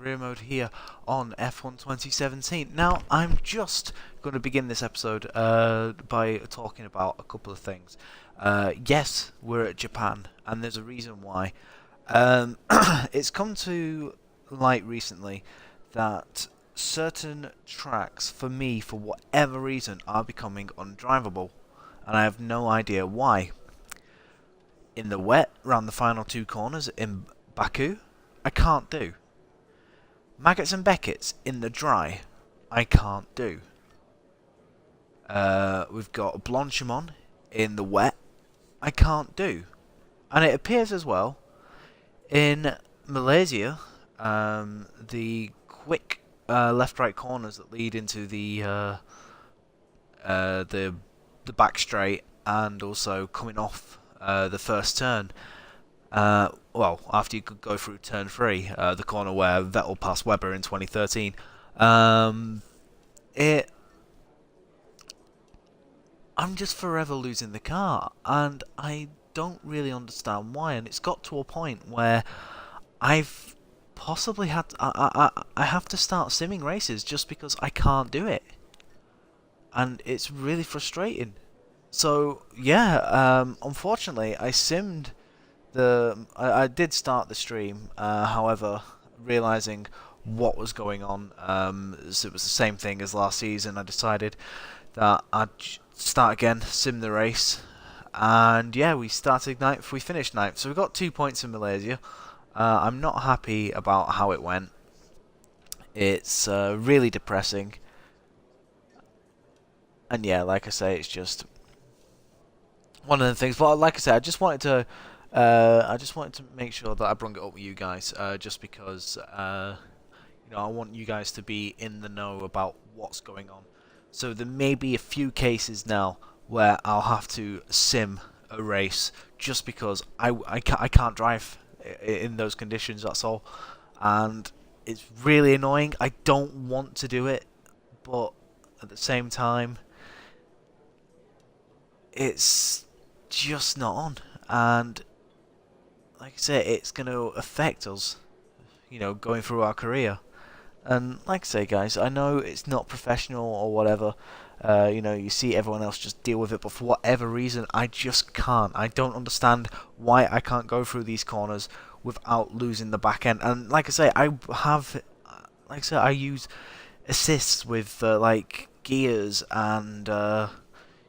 career mode here on F1 2017. Now, I'm just going to begin this episode by talking about a couple of things. Yes, we're at Japan, and there's a reason why. It's come to light recently that certain tracks, for me, for whatever reason, are becoming undrivable, and I have no idea why. In the wet, around the final two corners in Baku, I can't do. Maggots and Beckett's in the dry, I can't do. We've got Blanchimon in the wet, I can't do. And it appears as well, in Malaysia, the quick left-right corners that lead into the back straight and also coming off the first turn. Well, after you could go through turn 3, the corner where Vettel passed Webber in 2013. I'm just forever losing the car, and I don't really understand why. And it's got to a point where I've possibly had I have to start simming races just because I can't do it, and it's really frustrating. So yeah, unfortunately, I simmed I did start the stream. However, realizing what was going on, so it was the same thing as last season. I decided that I'd start again, sim the race, and yeah, we started ninth. We finished ninth, so we got 2 points in Malaysia. I'm not happy about how it went. It's really depressing, and yeah, like I say, it's just one of the things. But like I said, I just wanted to make sure that I brought it up with you guys, just because you know, I want you guys to be in the know about what's going on. So there may be a few cases now where I'll have to sim a race just because I can't drive in those conditions. That's all, and it's really annoying. I don't want to do it, but at the same time, it's just not on. And like I say, it's going to affect us, you know, going through our career. And like I say, guys, I know it's not professional or whatever. You know, you see everyone else just deal with it, but for whatever reason, I just can't. I don't understand why I can't go through these corners without losing the back end. And like I say, I use assists with like gears and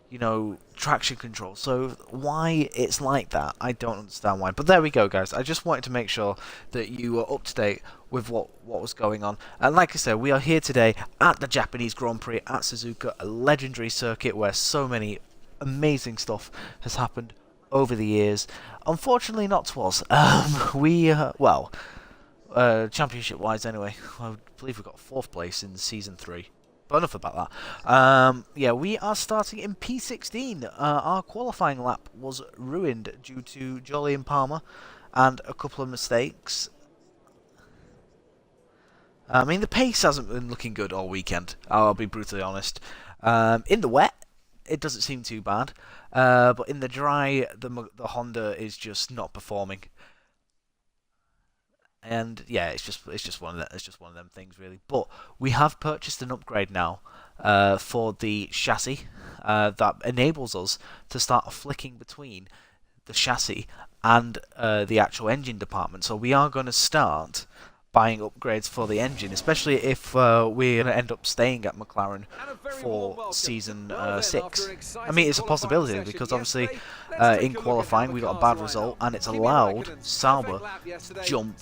you know, traction control. So why it's like that, I don't understand why. But there we go, guys. I just wanted to make sure that you were up to date with what was going on. And like I said, we are here today at the Japanese Grand Prix at Suzuka, a legendary circuit where so many amazing stuff has happened over the years. Unfortunately, not to us. Well, championship-wise anyway, I believe we got 4th place in Season 3. But enough about that. Yeah, we are starting in P16. Our qualifying lap was ruined due to Jolyon Palmer and a couple of mistakes. I mean, the pace hasn't been looking good all weekend, I'll be brutally honest. In the wet, it doesn't seem too bad. But in the dry, the Honda is just not performing. And yeah, it's just one of them things, really. But we have purchased an upgrade now for the chassis that enables us to start flicking between the chassis and the actual engine department. So we are going to start buying upgrades for the engine, especially if we're going to end up staying at McLaren for Season 6. I mean, it's a possibility because obviously in qualifying we got a bad result and it's allowed Sauber to jump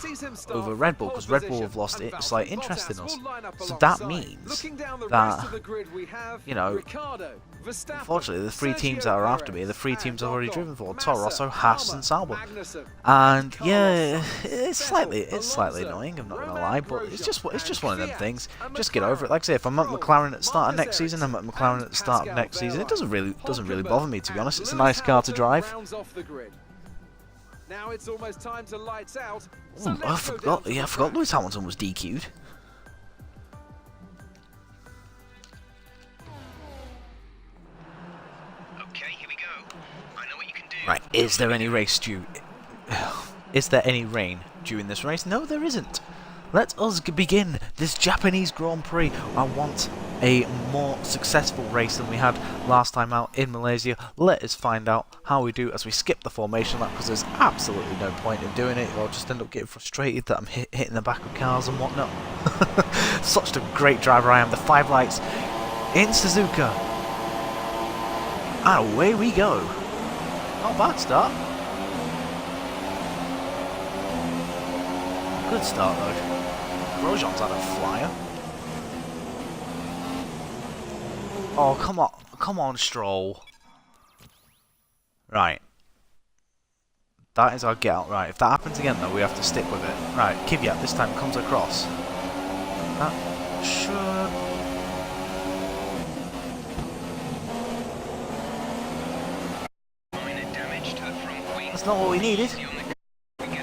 over Red Bull because Red Bull have lost slight interest in us. So that means that, you know, unfortunately the 3 teams that are after me, the 3 teams I've already driven for: Toro Rosso, Haas and Sauber. And yeah, it's slightly annoying, I'm not gonna lie, but it's just one of them things. Just get over it. Like I say, if I'm at McLaren at the start of next season, I'm at McLaren at the start of next season. It doesn't really bother me, to be honest. It's a nice car to drive. Now it's almost time to lights out. Ooh, I forgot Lewis Hamilton was DQ'd. Okay, here we go. I know what you can do. Right, is there any race due? Is there any rain during this race? No, there isn't. Let us begin this Japanese Grand Prix. I want a more successful race than we had last time out in Malaysia. Let us find out how we do as we skip the formation lap, because there's absolutely no point in doing it. I'll just end up getting frustrated that I'm hitting the back of cars and whatnot. Such a great driver I am. The 5 lights in Suzuka. And away we go. Not a bad start. Good start though. Grosjean's had a flyer. Oh, come on, Stroll. Right. That is our get out. Right, if that happens again though, we have to stick with it. Right, Kvyat this time comes across. That should... That's not what we needed.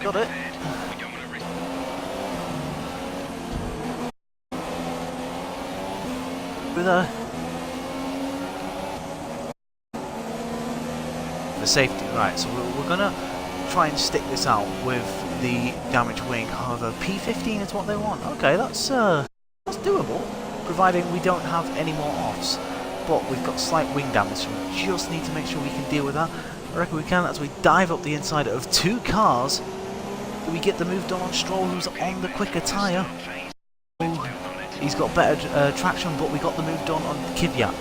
Got it. With the safety, right, so we're gonna try and stick this out with the damaged wing. However, P15 is what they want. Okay, that's doable, providing we don't have any more offs. But we've got slight wing damage, so we just need to make sure we can deal with that. I reckon we can as we dive up the inside of 2 cars. Do we get the move done on Stroll, who's on the quicker tyre? He's got better traction, but we got the move done on Kvyat.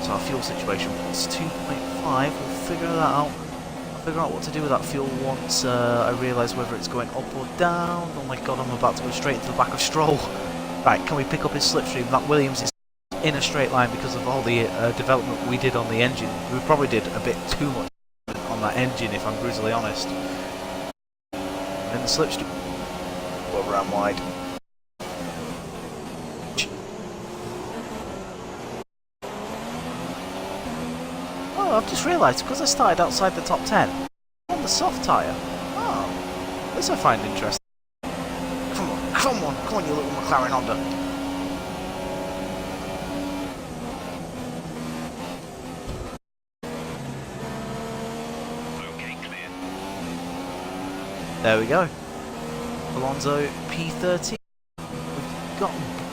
So our fuel situation is 2.5. We'll figure that out. I'll figure out what to do with that fuel once I realise whether it's going up or down. Oh my god, I'm about to go straight into the back of Stroll. Right, can we pick up his slipstream? That Williams is in a straight line because of all the development we did on the engine. We probably did a bit too much on that engine, if I'm brutally honest. And the slipstream well, ran wide. Oh, I've just realised, because I started outside the top 10, I'm on the soft tyre. Oh, this I find interesting. Come on, you little McLaren Honda. Okay, clear. There we go. Alonso P13.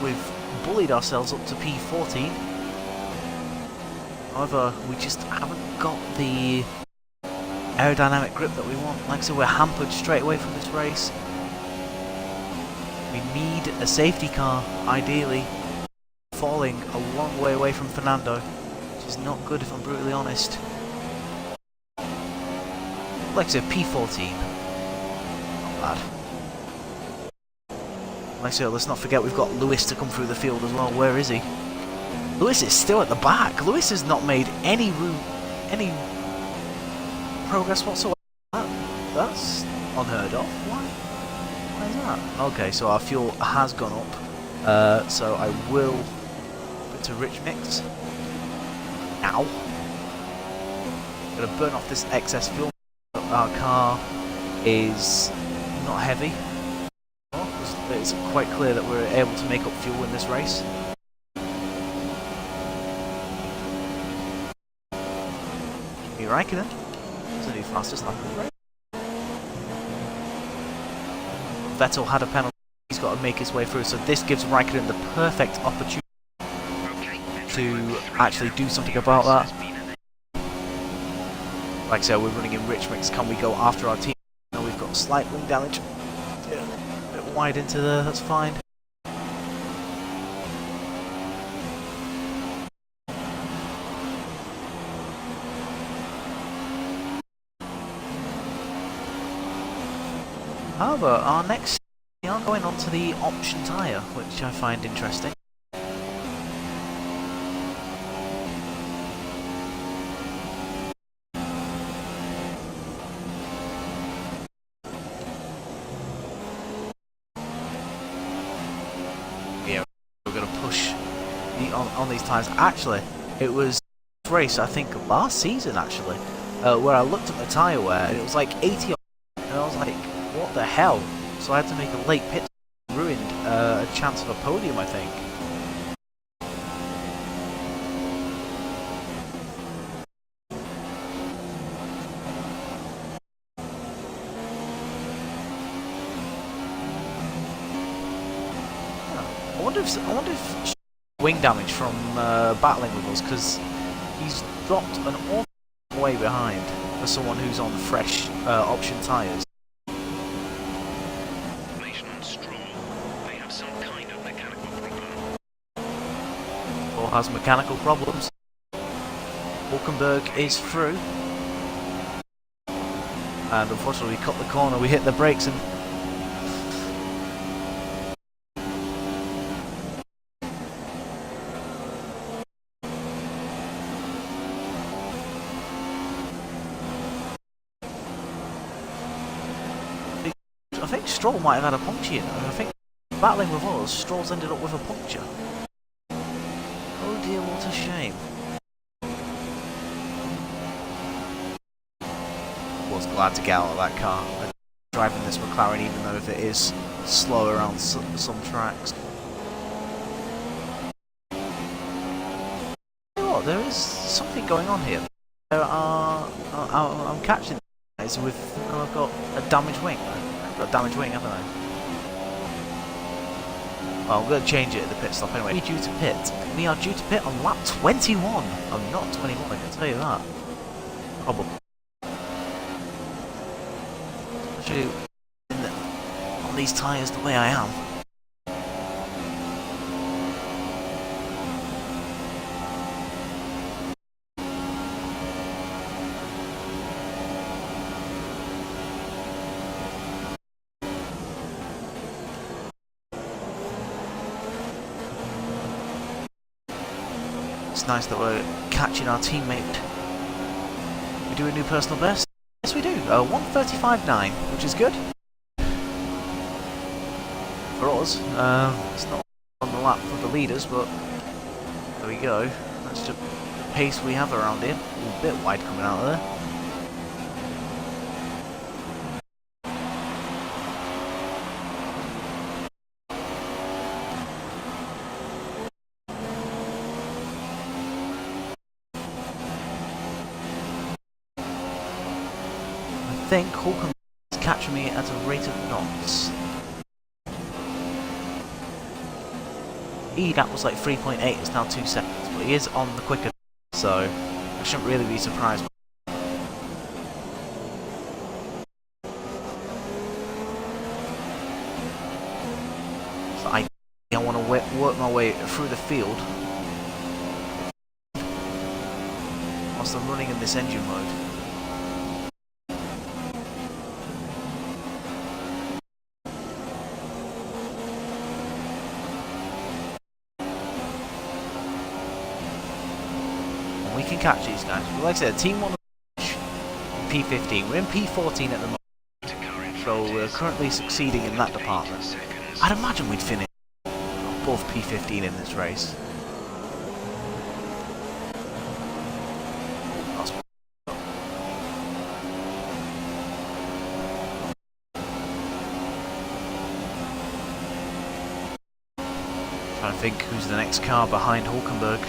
We've bullied ourselves up to P14. However, we just haven't got the aerodynamic grip that we want. Like I said, we're hampered straight away from this race. We need a safety car, ideally. Falling a long way away from Fernando, which is not good if I'm brutally honest. Like I said, P14. Not bad. Like I said, let's not forget we've got Lewis to come through the field as well. Where is he? Lewis is still at the back. Lewis has not made any progress whatsoever. That's unheard of. Why is that? Okay, so our fuel has gone up. So I will put to rich mix. Now. Gonna burn off this excess fuel. Our car is not heavy. It's quite clear that we're able to make up fuel in this race. Raikkonen is the new fastest lap of the race. Vettel had a penalty. He's got to make his way through, so this gives Raikkonen the perfect opportunity to actually do something about that. Like I said, we're running in rich mix. Can we go after our team? No, we've got slight wing damage. Yeah, a bit wide into there, that's fine. However, our next we are going on to the option tyre, which I find interesting. Yeah, we're going to push on these tyres. Actually, it was this race, I think, last season actually, where I looked at the tyre wear and it was like 80 and I was like, what the hell? So I had to make a late pit, ruined a chance of a podium, I think. I wonder if wing damage from battling with us, because he's dropped an awful way behind for someone who's on fresh option tyres. Information on Stroll. They have some kind of mechanical problem. Or has mechanical problems. Hulkenberg is through. And unfortunately we cut the corner, we hit the brakes and... I think Stroll might have had a puncture, you know. I think battling with us, Stroll's ended up with a puncture. Oh dear, what a shame. Was glad to get out of that car and driving this McLaren, even though if it is slow around some tracks. You know what, there is something going on here. There are... I'm catching guys with... Oh, I've got a damaged wing. I've got a damaged wing, haven't I? Well, I'm going to change it at the pit stop anyway. We're due to pit. We are due to pit on lap 21. I'm not 21, I can tell you that. Probably. Especially on these tyres the way I am. It's nice that we're catching our teammate. We do a new personal best? Yes we do, 1:35.9, which is good. For us, it's not on the lap for the leaders, but there we go. That's just the pace we have around here. A bit wide coming out of there. I think Hulkenberg is catching me at a rate of knots. That was like 3.8, it's now 2 seconds, but he is on the quicker, so I shouldn't really be surprised. So I want to work my way through the field whilst I'm running in this engine mode. We can catch these guys. But like I said, Team 1 P15. We're in P14 at the moment, so we're currently succeeding in that department. I'd imagine we'd finish above P15 in this race. Trying to think who's the next car behind Hulkenberg.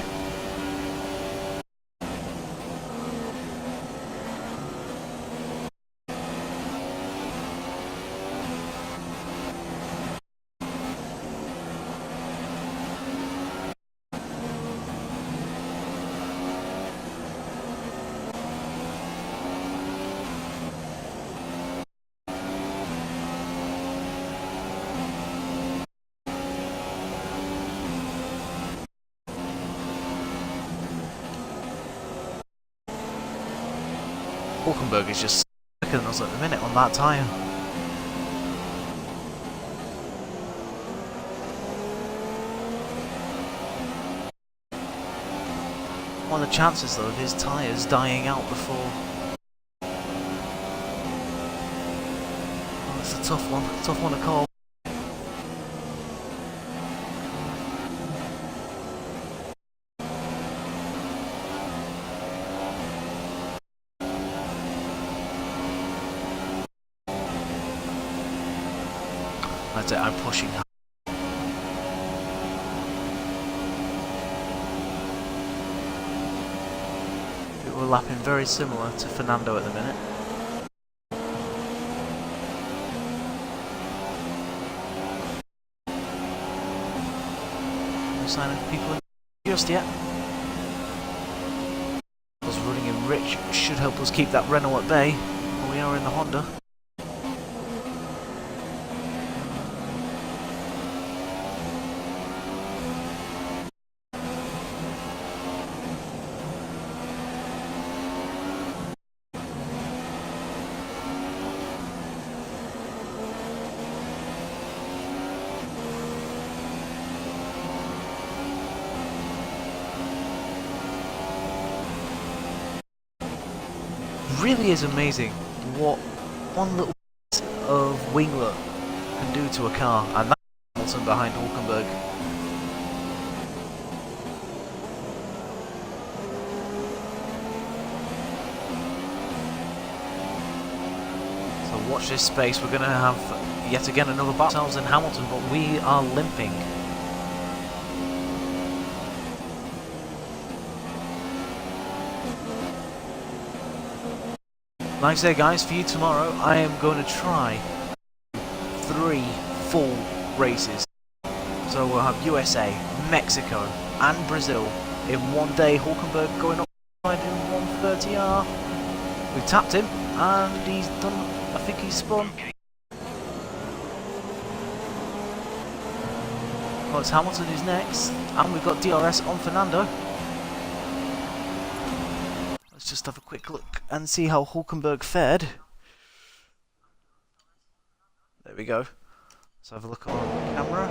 Hulkenberg is just quicker than us at the minute on that tyre. What are the chances though of his tyres dying out before? Oh, it's a tough one to call. That's it, I'm pushing hard. We're lapping very similar to Fernando at the minute. No sign of people just yet. Us running in rich should help us keep that Renault at bay. But we are in the Honda. Really is amazing what one little bit of winglet can do to a car, and that's Hamilton behind Hulkenberg. So watch this space, we're going to have yet again another battle in Hamilton, but we are limping. Like I say guys, for you tomorrow, I am going to try 3 full races. So we'll have USA, Mexico and Brazil in one day. Hulkenberg going up in 130R. We've tapped him and he's done, I think he's spun. Well, it's Hamilton who's next, and we've got DRS on Fernando. Let's just have a quick look and see how Hulkenberg fared. There we go. Let's have a look on camera.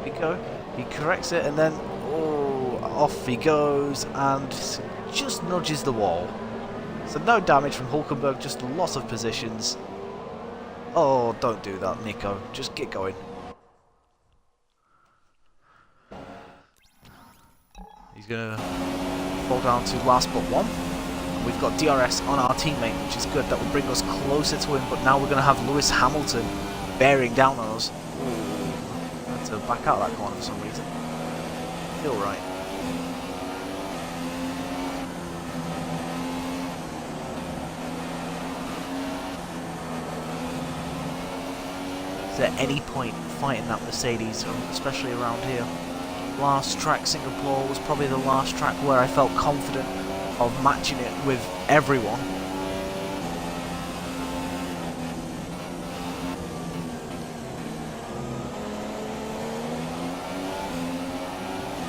There we go. He corrects it and then, oh, off he goes and just nudges the wall. So no damage from Hulkenberg, just loss of positions. Oh, don't do that, Nico. Just get going. He's going to fall down to last but one. We've got DRS on our teammate, which is good. That will bring us closer to him, but now we're going to have Lewis Hamilton bearing down on us. I had to back out that corner for some reason. Feel right. Is there any point fighting that Mercedes, especially around here? Last track, Singapore, was probably the last track where I felt confident of matching it with everyone.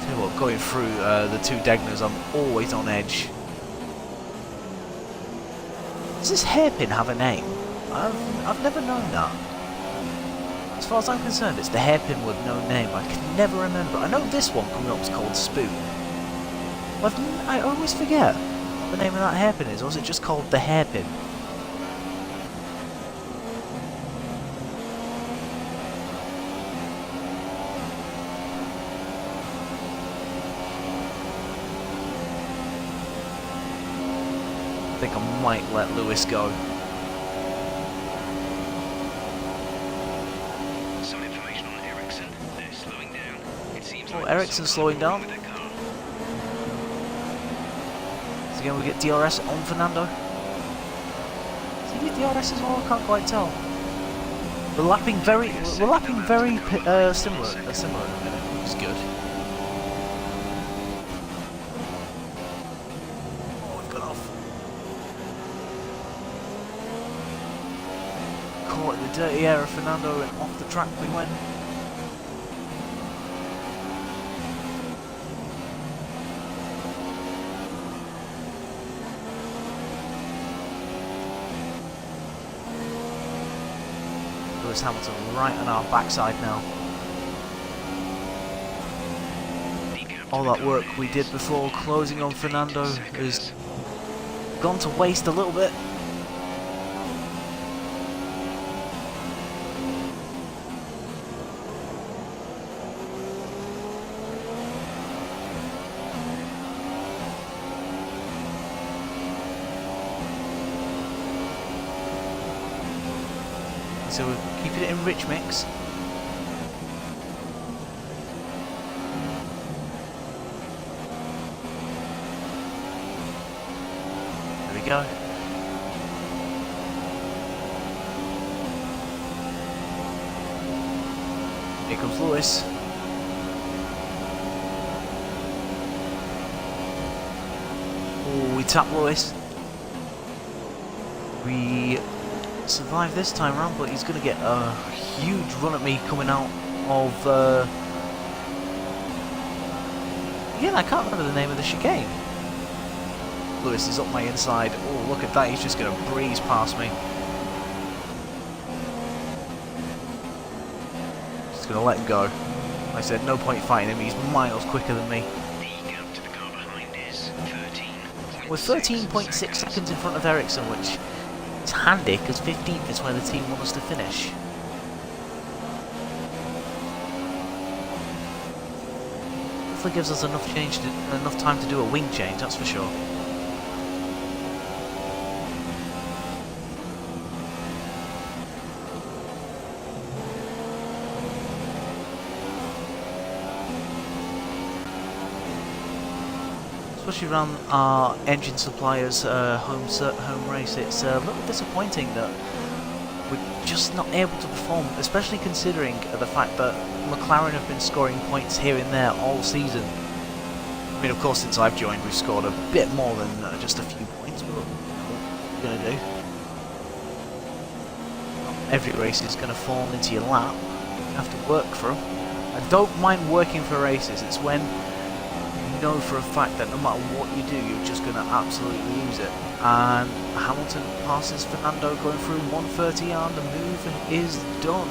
Tell you what, going through the two Degnas, I'm always on edge. Does this hairpin have a name? I've never known that. As far as I'm concerned, it's the hairpin with no name. I can never remember. I know this one coming up is called Spoon. I always forget what the name of that hairpin is, or is it just called the hairpin? I think I might let Lewis go. Some information on Ericsson. They're slowing down. It seems like Ericsson's slowing down. Again, we get DRS on Fernando. Does he get DRS as well? I can't quite tell. We're lapping very similar at the minute, which is good. Oh, we've got off. Caught in the dirty air of Fernando and off the track we went. Lewis Hamilton right on our backside now. All that work we did before closing on Fernando has gone to waste a little bit. So we're keeping it in rich mix. There we go. Here comes Lewis. we tap Lewis. We survive this time round, but he's going to get a huge run at me coming out of... Again, I can't remember the name of the chicane. Lewis is up my inside. Oh, look at that, he's just going to breeze past me. Just going to let him go. Like I said, no point fighting him, he's miles quicker than me. The gap to the car behind is 13.6 We're 13.6 seconds in front of Ericsson, which is handy because 15th is where the team want us to finish. Hopefully gives us enough time to do a wing change, that's for sure. Especially around our engine suppliers' home race, it's a little disappointing that we're just not able to perform, especially considering the fact that McLaren have been scoring points here and there all season. I mean, of course, since I've joined, we've scored a bit more than just a few points, but what are you going to do? Every race is going to fall into your lap. You have to work for them. I don't mind working for races, it's when know for a fact that no matter what you do, you're just going to absolutely lose it. And Hamilton passes Fernando going through 130 and the move is done.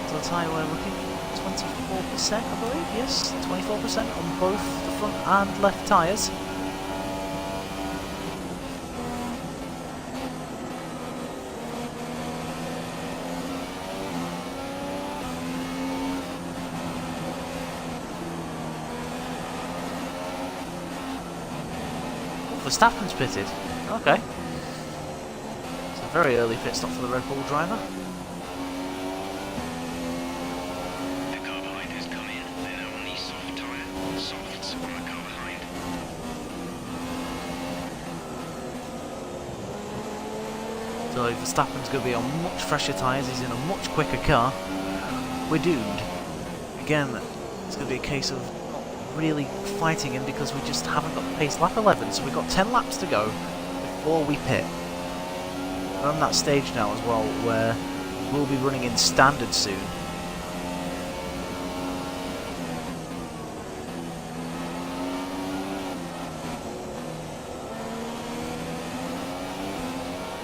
So the tyre we're looking 24%, I believe. Yes, 24% on both the front and left tyres. Verstappen's pitted. Okay. It's a very early pit stop for the Red Bull driver. The car behind has come in. They're now on the soft tyre. Softs on the car behind. So Verstappen's going to be on much fresher tyres. He's in a much quicker car. We're doomed. Again, it's going to be a case of really fighting him because we just haven't got the pace. Lap 11, so we've got 10 laps to go before we pit. We're on that stage now as well where we'll be running in standard soon.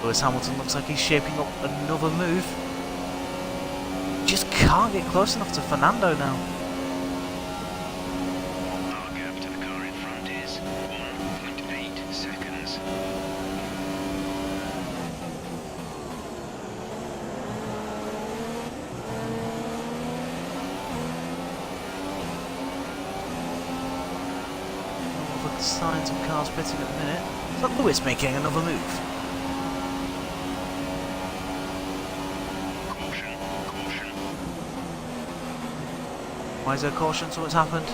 Lewis Hamilton looks like he's shaping up another move. Just can't get close enough to Fernando now. Signs of cars pitting at the minute. Is that Lewis making another move? Caution, caution. Why is there caution? So what's happened?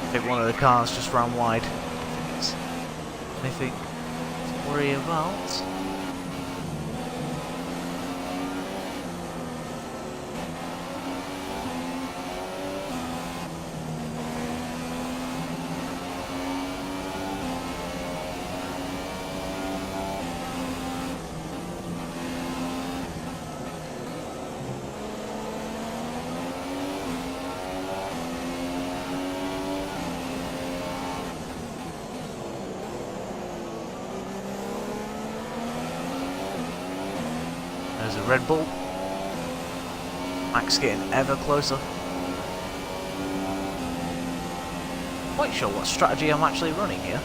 I think one of the cars just ran wide. I think it's anything to worry about. There's a Red Bull. Max getting ever closer. Quite sure what strategy I'm actually running here.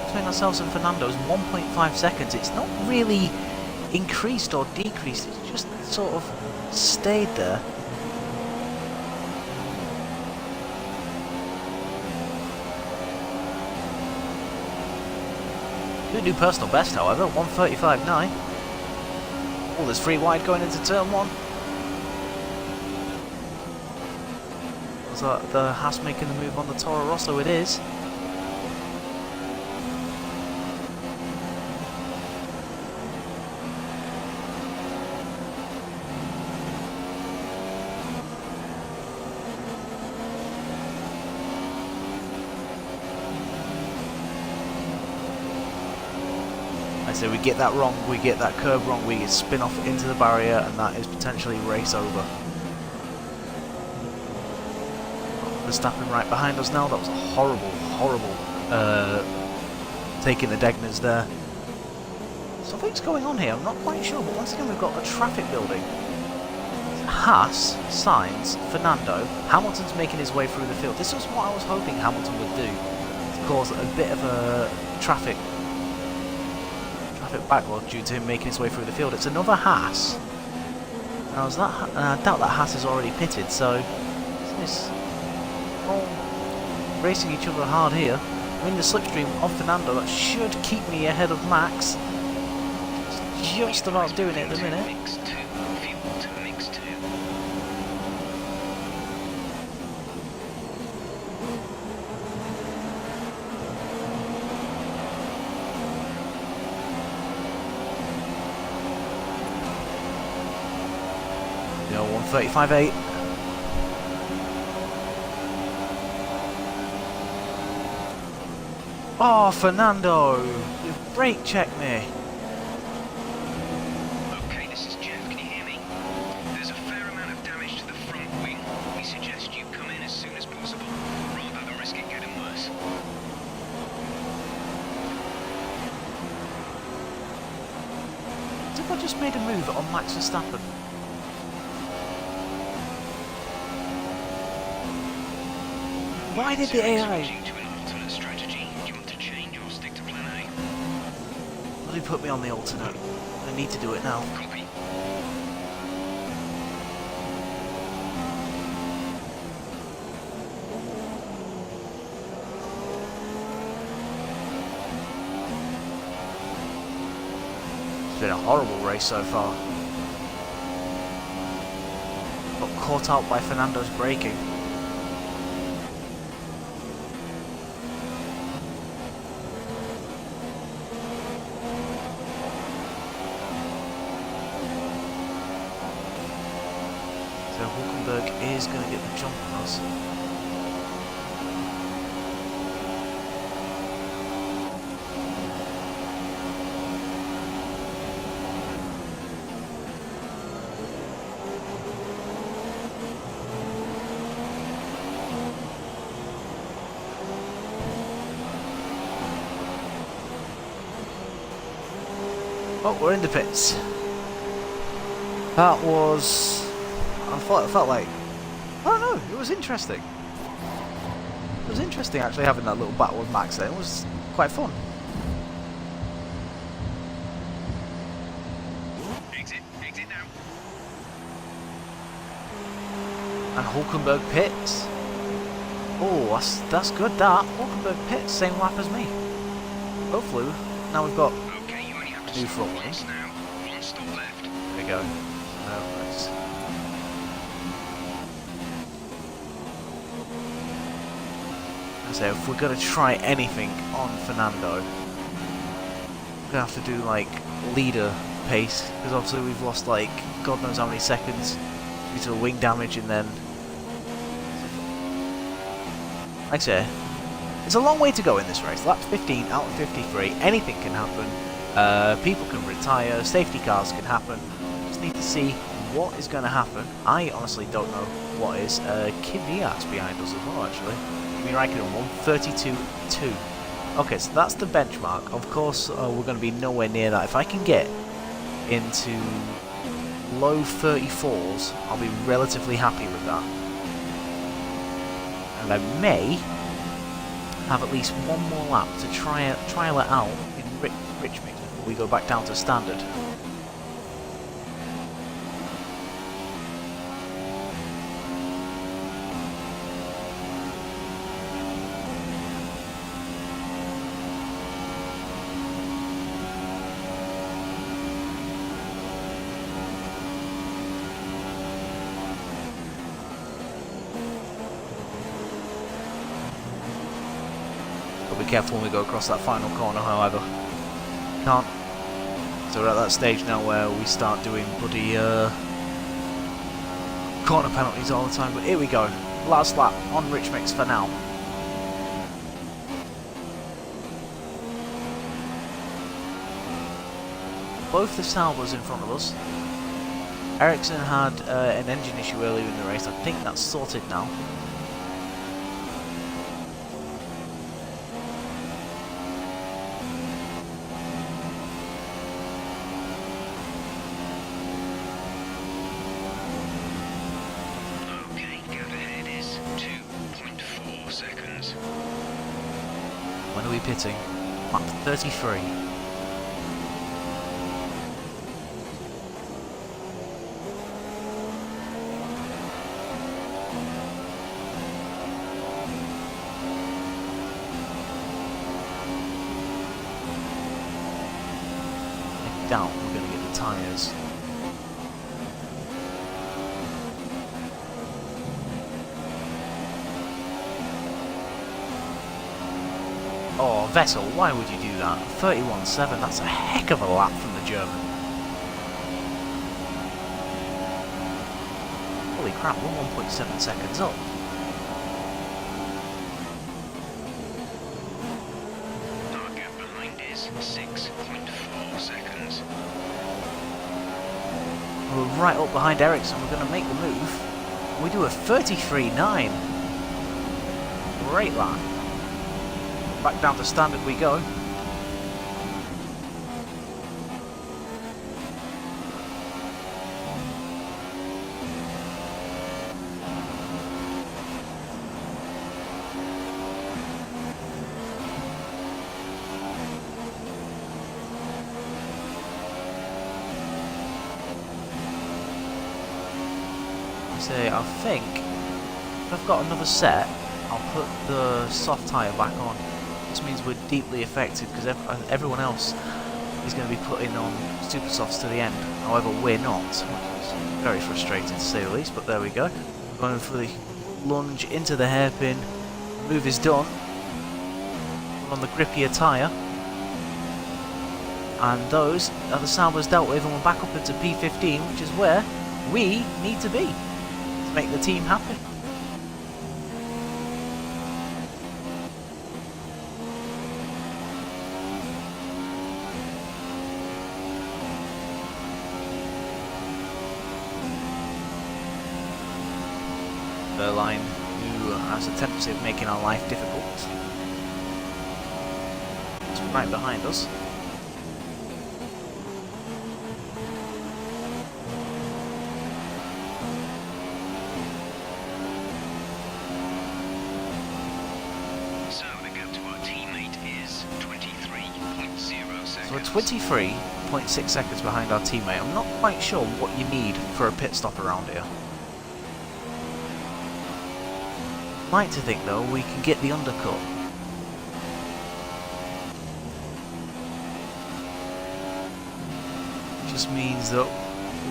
Between ourselves and Fernando is 1.5 seconds. It's not really increased or decreased, it's just sort of stayed there. new personal best, however, 1:35.9. Oh, there's 3 wide going into turn 1. Was that the Haas making the move on the Toro Rosso? It is. So we get that wrong, we get that curb wrong, we spin off into the barrier, and that is potentially race over. Verstappen right behind us now. That was a horrible, horrible taking the Degners there. Something's going on here, I'm not quite sure, but once again we've got a traffic building. Haas, Sainz, Fernando, Hamilton's making his way through the field. This was what I was hoping Hamilton would do, to cause a bit of a traffic backlog due to him making his way through the field. It's another Haas. Now, I doubt that Haas is already pitted, so it's all racing each other hard here. I'm in the slipstream of Fernando. That should keep me ahead of Max. It's just about doing it at the minute. Mix 2, fuel to mix 2. You know, 1:35.8. Oh, Fernando! You brake checked me! Okay, this is Jeff. Can you hear me? There's a fair amount of damage to the front wing. We suggest you come in as soon as possible, rather than risk it getting worse. As if I just made a move on Max Verstappen. Why did the AI... Switching to an alternate strategy. Do you want to change or stick to plan A? Will he put me on the alternate? I need to do it now. Copy. It's been a horrible race so far. Got caught out by Fernando's braking. So Hulkenberg is going to get the jump on us. Oh, we're in the pits. That was... I felt like... I don't know, it was interesting. It was interesting actually having that little battle with Max there. It was quite fun. Exit now. And Hulkenberg pits. Oh, that's good that. Hulkenberg pits, same lap as me. Hopefully, now we've got Okay, you only have to new stop front wing. once now. One stop left. There we go. No, nice. So if we're going to try anything on Fernando, we're going to have to do like leader pace, because obviously we've lost like God knows how many seconds due to wing damage, and then like I say, it's a long way to go in this race. Lap 15 out of 53, anything can happen. People can retire, safety cars can happen. Just need to see what is going to happen. I honestly don't know what is. Kim Diaz behind us as well, actually. Kimi Raikkonen 1:32.2. Okay, so that's the benchmark. Of course, we're going to be nowhere near that. If I can get into low 34s, I'll be relatively happy with that. And I may have at least one more lap to trial it out in Richmond before we go back down to standard. Got to be careful when we go across that final corner, however. Can't. So we're at that stage now where we start doing bloody corner penalties all the time. But here we go. Last lap on Rich Mix for now. Both the Salvos in front of us. Ericsson had an engine issue earlier in the race. I think that's sorted now. Okay, gap ahead is 2.4 seconds. When are we pitting? Lap 33. Doubt we're going to get the tyres. Oh, Vettel, why would you do that? 31.7, that's a heck of a lap from the German. Holy crap, we're 1.7 seconds up. Our gap behind is 6.4 seconds. We're right up behind Ericsson, we're going to make the move. We do a 33.9. Great lap. Back down to standard we go. I think if I've got another set, I'll put the soft tyre back on. This means we're deeply affected because everyone else is going to be putting on super softs to the end. However, we're not, which is very frustrating to say the least, but there we go. Going for the lunge into the hairpin. The move is done. We're on the grippier tyre. And those are the Salvos dealt with, and we're back up into P15, which is where we need to be to make the team happy. Line, who has a tendency of making our life difficult. It's right behind us. So the gap to our teammate is 23.0 seconds. So we're 23.6 seconds behind our teammate. I'm not quite sure what you need for a pit stop around here. I'd like to think though we can get the undercut. Just means that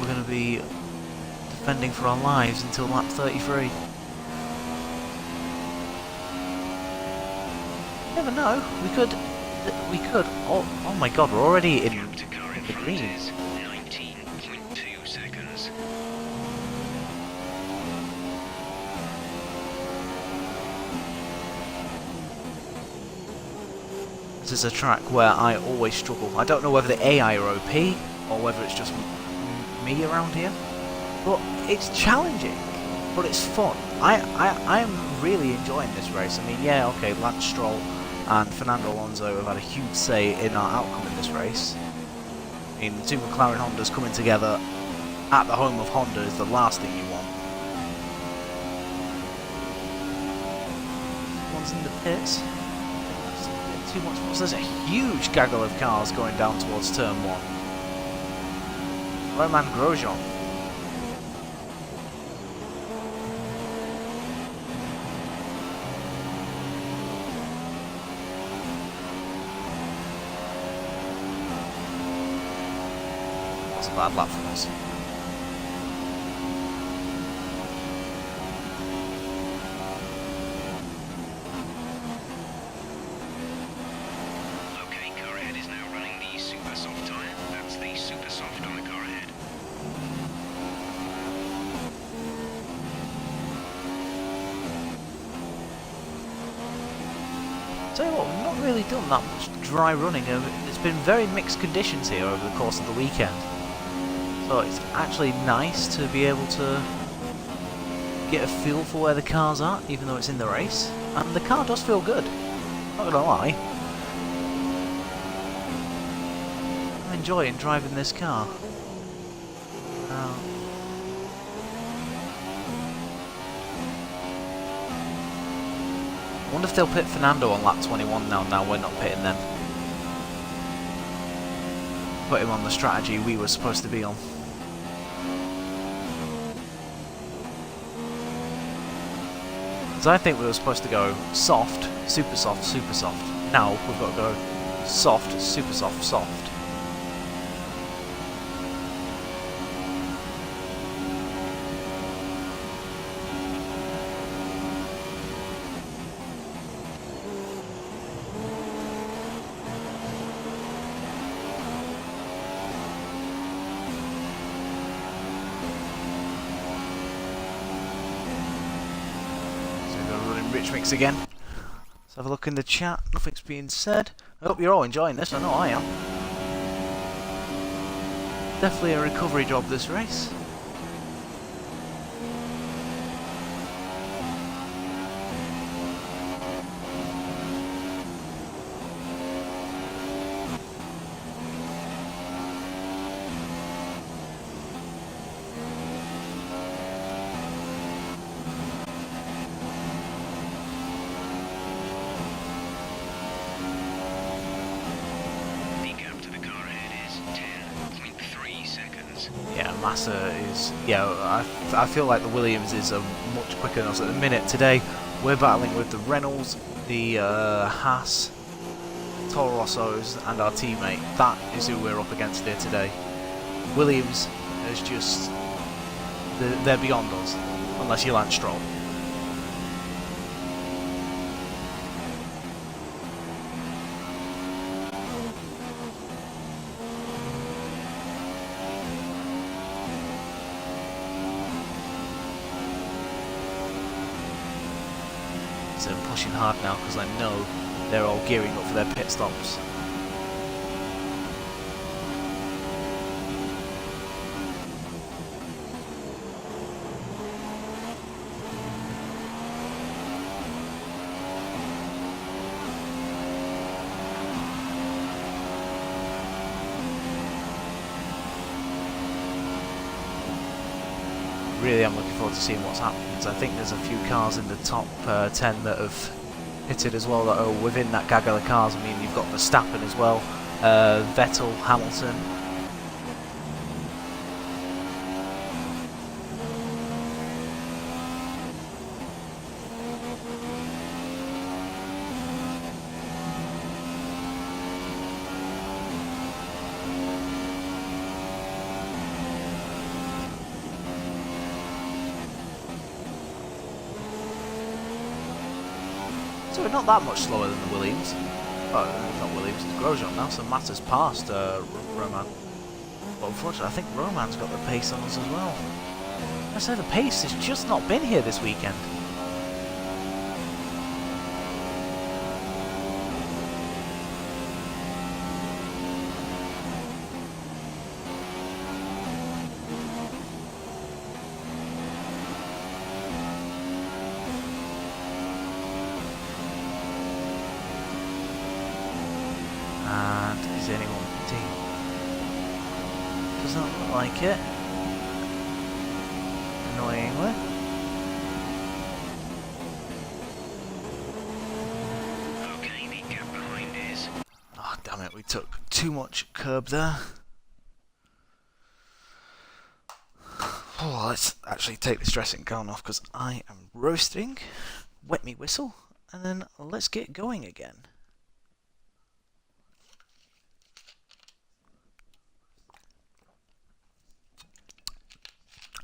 we're going to be defending for our lives until lap 33. Never know. We could. Oh my God, we're already in the green. 19.2 seconds. This is a track where I always struggle. I don't know whether the AI are OP or whether it's just me around here, but it's challenging, but it's fun. I'm really enjoying this race. I mean, yeah, okay, Lance Stroll and Fernando Alonso have had a huge say in our outcome in this race. I mean, the two McLaren Hondas coming together at the home of Honda is the last thing you want. One's in the pits. Too much. There's a huge gaggle of cars going down towards turn 1. Roman Grosjean. That's a bad lap from us. tell you what, we've not really done that much dry running. It's been very mixed conditions here over the course of the weekend. So it's actually nice to be able to get a feel for where the car's at, even though it's in the race. And the car does feel good, not gonna lie. I'm enjoying driving this car. Now, I wonder if they'll pit Fernando on lap 21 now we're not pitting them. Put him on the strategy we were supposed to be on. So I think we were supposed to go soft, super soft, super soft. Now we've got to go soft, super soft, soft. Rich mix again. Let's have a look in the chat. Nothing's being said. I hope you're all enjoying this. I know I am. Definitely a recovery job this race. Massa is, yeah, I feel like the Williams is much quicker than us at the minute. Today we're battling with the Reynolds, the Haas, Toro Rossos and our teammate. That is who we're up against here today. Williams is just, they're beyond us, unless you land Stroll. So I'm pushing hard now because I know they're all gearing up for their pit stops. Really am looking forward to seeing what's happening, because I think there's a few cars in the top 10 that have hitted as well that are within that gaggle of cars. I mean, you've got Verstappen as well, Vettel, Hamilton. So we're not that much slower than the Williams. Oh, not Williams, it's Grosjean now, so Matta's passed Roman. But unfortunately, I think Roman's got the pace on us as well. I say the pace has just not been here this weekend. And is anyone team? Does not look like it. Annoyingly. Okay, the gap behind is. Oh damn it, we took too much curb there. Oh, let's actually take this dressing gown off because I am roasting. Wet me whistle, and then let's get going again.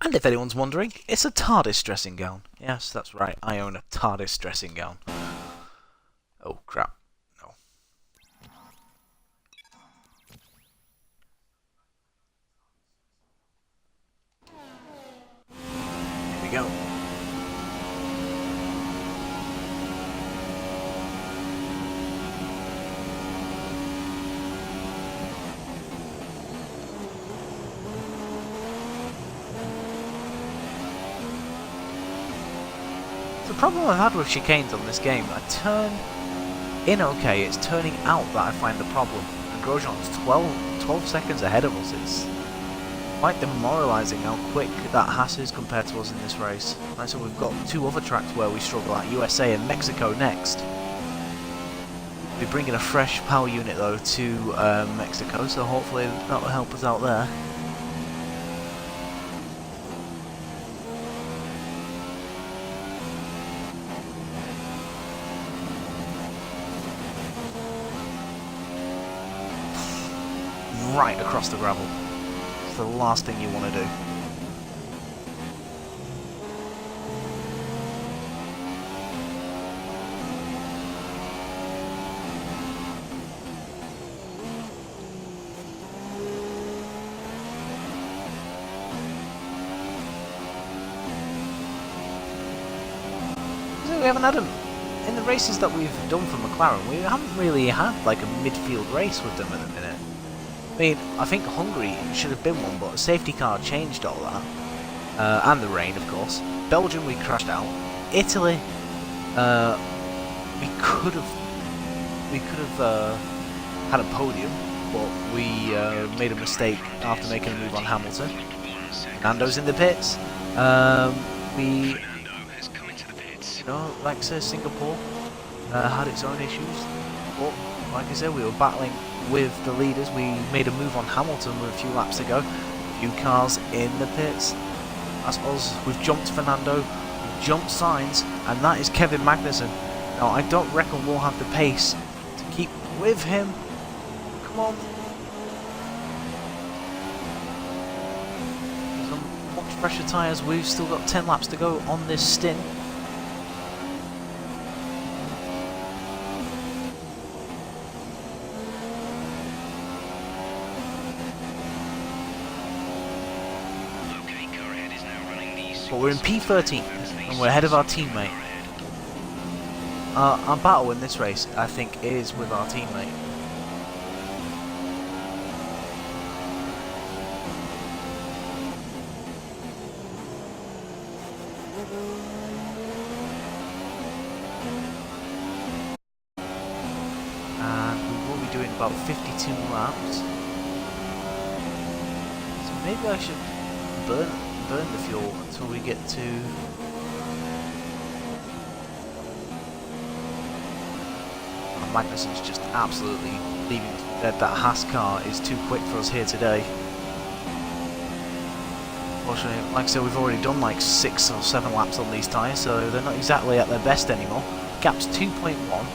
And if anyone's wondering, it's a TARDIS dressing gown. Yes, that's right, I own a TARDIS dressing gown. Oh crap, no. Here we go. The problem I've had with chicanes on this game, I turn in okay, it's turning out that I find the problem. And Grosjean's 12 seconds ahead of us. It's quite demoralising how quick that Haas is compared to us in this race. Right, so we've got two other tracks where we struggle at, USA and Mexico next. We're bringing a fresh power unit though to Mexico, so hopefully that will help us out there. Right across the gravel. It's the last thing you want to do. We haven't had them in the races that we've done for McLaren. We haven't really had like a midfield race with them at the minute. I mean, I think Hungary should have been one, but a safety car changed all that. And the rain, of course. Belgium, we crashed out. Italy, we could have had a podium, but we made a mistake after making a move on Hamilton. Nando's in the pits. We, you know, like I said, Singapore had its own issues, but like I said, we were battling with the leaders. We made a move on Hamilton with a few laps to go. A few cars in the pits. That's us. We've jumped Fernando, we've jumped Sainz, and that is Kevin Magnussen. Now, I don't reckon we'll have the pace to keep with him. Come on. Some much fresher tyres. We've still got 10 laps to go on this stint. But we're in P13 and we're ahead of our teammate. Our battle in this race, I think, is with our teammate. And we will be doing about 52 laps. So maybe I should burn the fuel until we get to Magnussen's just absolutely leaving us for dead. That Haas car is too quick for us here today. Unfortunately, like I said, we've already done like 6 or 7 laps on these tyres, so they're not exactly at their best anymore. Gap's 2.1.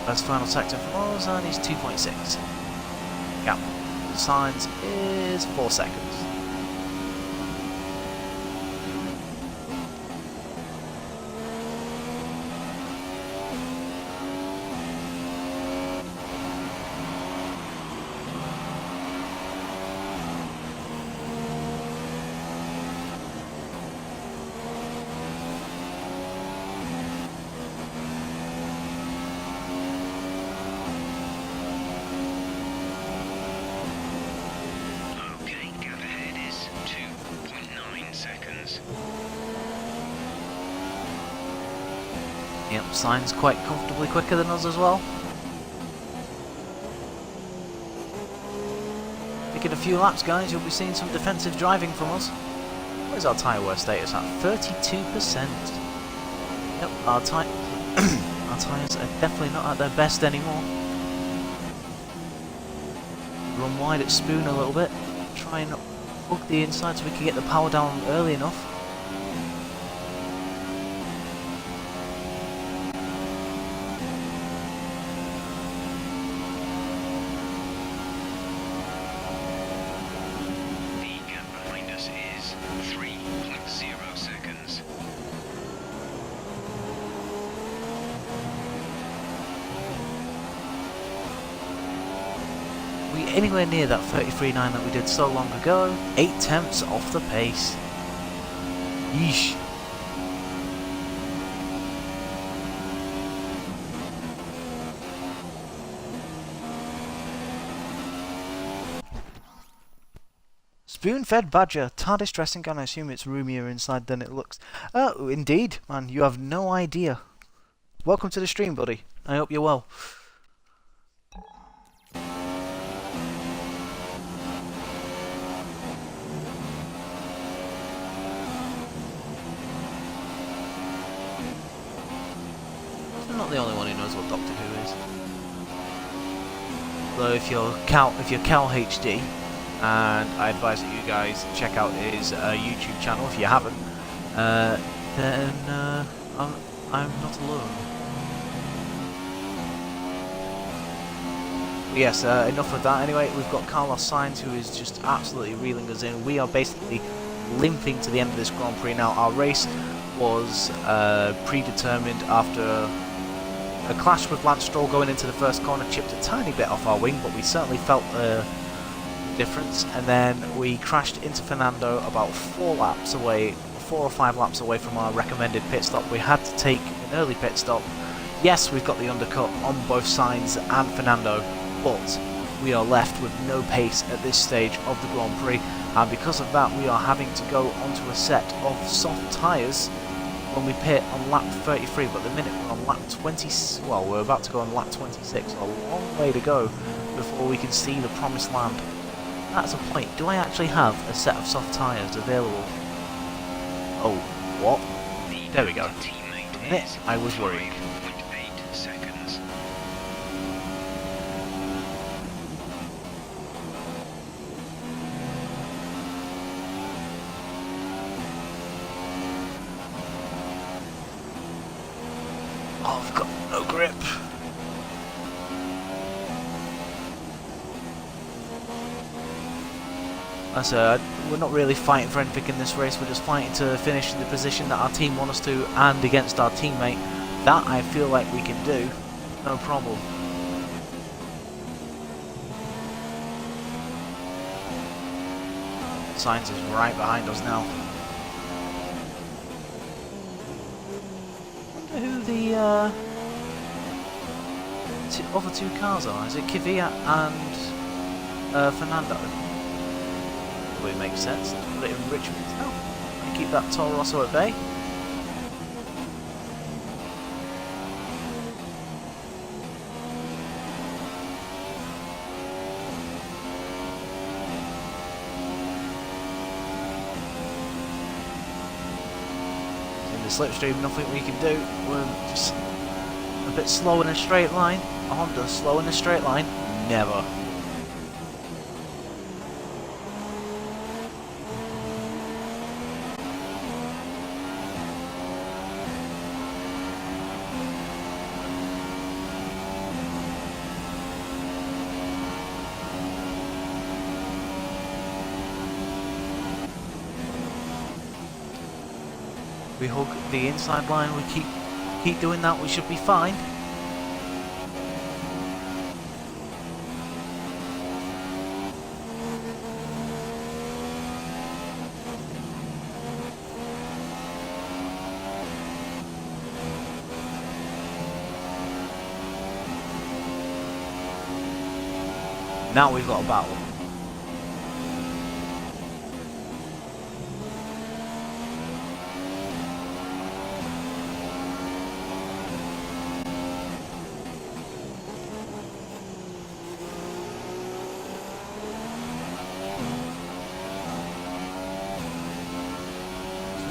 That's final sector from us, and he's 2.6. Gap Sainz is 4 seconds. Yep, Sainz quite comfortably quicker than us as well. Picking a few laps, guys, you'll be seeing some defensive driving from us. Where's our tyre wear status at? 32%. Yep, our tyres are definitely not at their best anymore. Run wide at Spoon a little bit. Try and hook the inside so we can get the power down early enough. Anywhere near that 33.9 that we did so long ago. 8 tenths off the pace. Yeesh. Spoon-fed badger, TARDIS dressing gown. I assume it's roomier inside than it looks. Oh, indeed, man. You have no idea. Welcome to the stream, buddy. I hope you're well. I'm not the only one who knows what Doctor Who is. Though if you're Cal HD, and I advise that you guys check out his YouTube channel if you haven't, then I'm not alone. But yes, enough of that. Anyway, we've got Carlos Sainz, who is just absolutely reeling us in. We are basically limping to the end of this Grand Prix now. Our race was predetermined after a clash with Lance Stroll going into the first corner, chipped a tiny bit off our wing, but we certainly felt the difference. And then we crashed into Fernando about 4 or 5 laps away from our recommended pit stop. We had to take an early pit stop. Yes, we've got the undercut on both Sainz and Fernando, but we are left with no pace at this stage of the Grand Prix, and because of that we are having to go onto a set of soft tyres when we pit on lap 33, but the minute we're on lap 20, well, we're about to go on lap 26, a long way to go before we can see the promised land. That's a point. Do I actually have a set of soft tyres available? Oh, what? There we go. The minute I was worried. Oh, I've got no grip. As I said, we're not really fighting for anything in this race, we're just fighting to finish in the position that our team want us to and against our teammate. That I feel like we can do, no problem. Sainz is right behind us now. I wonder who the other 2 cars are. Is it Kvyat and Fernando? Probably makes sense. Let's put it in Richmond now and keep that Toro Rosso at bay. In the slipstream, nothing we can do. We're just a bit slow in a straight line. A Honda slow in a straight line? Never. We hug the inside line, we keep doing that, we should be fine. Now we've got a battle.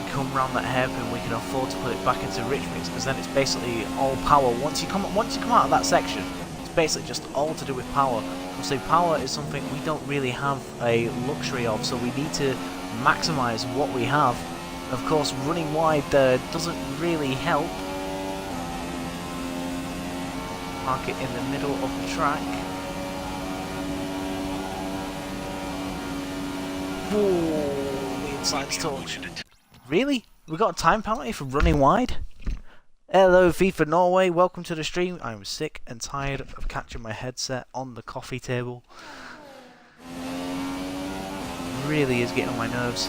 Come round that hairpin, we can afford to put it back into rich mix, because then it's basically all power. Once you come out of that section, it's basically just all to do with power. So power is something we don't really have a luxury of, so we need to maximise what we have. Of course, running wide doesn't really help. Park it in the middle of the track. Whoa, the inside's torch. Really? We got a time penalty for running wide? Hello FIFA Norway, welcome to the stream. I'm sick and tired of catching my headset on the coffee table. Really is getting on my nerves.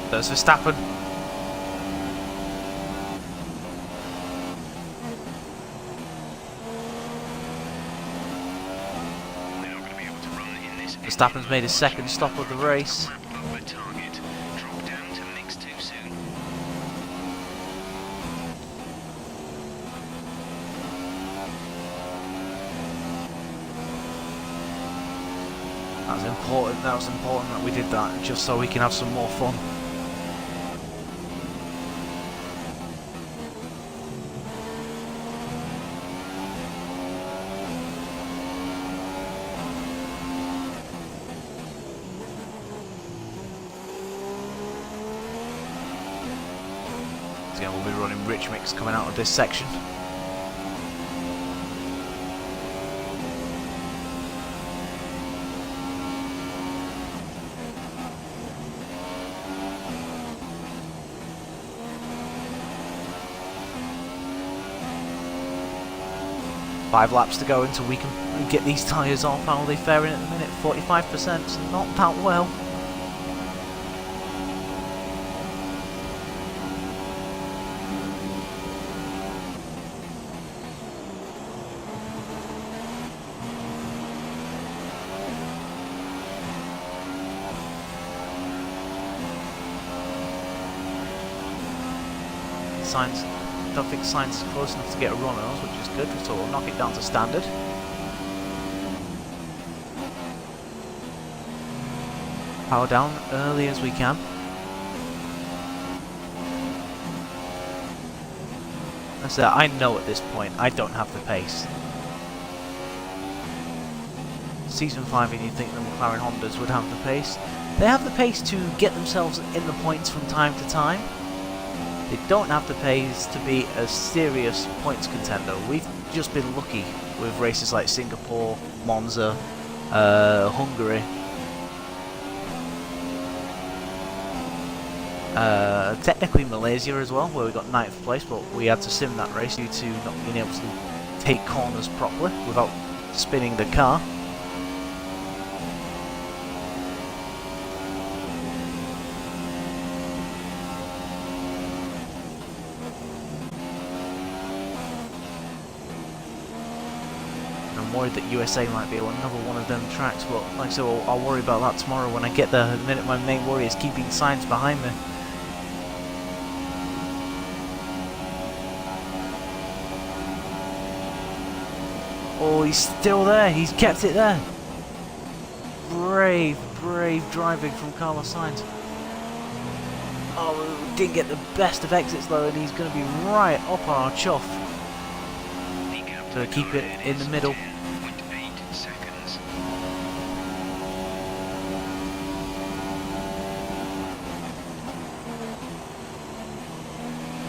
There's Verstappen. They're not going to be able to run in this. Verstappen's made his second stop of the race. Lap over target. Drop down to mix too soon. That was important that we did that, just so we can have some more fun. So we'll be running rich mix coming out of this section. Five laps to go until we can get these tyres off. How are they faring at the minute? 45%, so not that well. Sainz, I don't think Sainz is close enough to get a run on us, which is good, so we'll knock it down to standard. Power down early as we can. That's it, I know at this point I don't have the pace. Season 5 and you'd think the McLaren Hondas would have the pace. They have the pace to get themselves in the points from time to time. They don't have the pace to be a serious points contender. We've just been lucky with races like Singapore, Monza, Hungary. Technically Malaysia as well, where we got 9th place, but we had to sim that race due to not being able to take corners properly without spinning the car. I'm worried that USA might be another one of them tracks, but like I said, I'll worry about that tomorrow when I get there. At the minute, my main worry is keeping Sainz behind me. Oh, he's still there. He's kept it there. Brave, brave driving from Carlos Sainz. Oh, didn't get the best of exits though, and he's going to be right up on our chuff. So keep it in the middle. 10.8 seconds.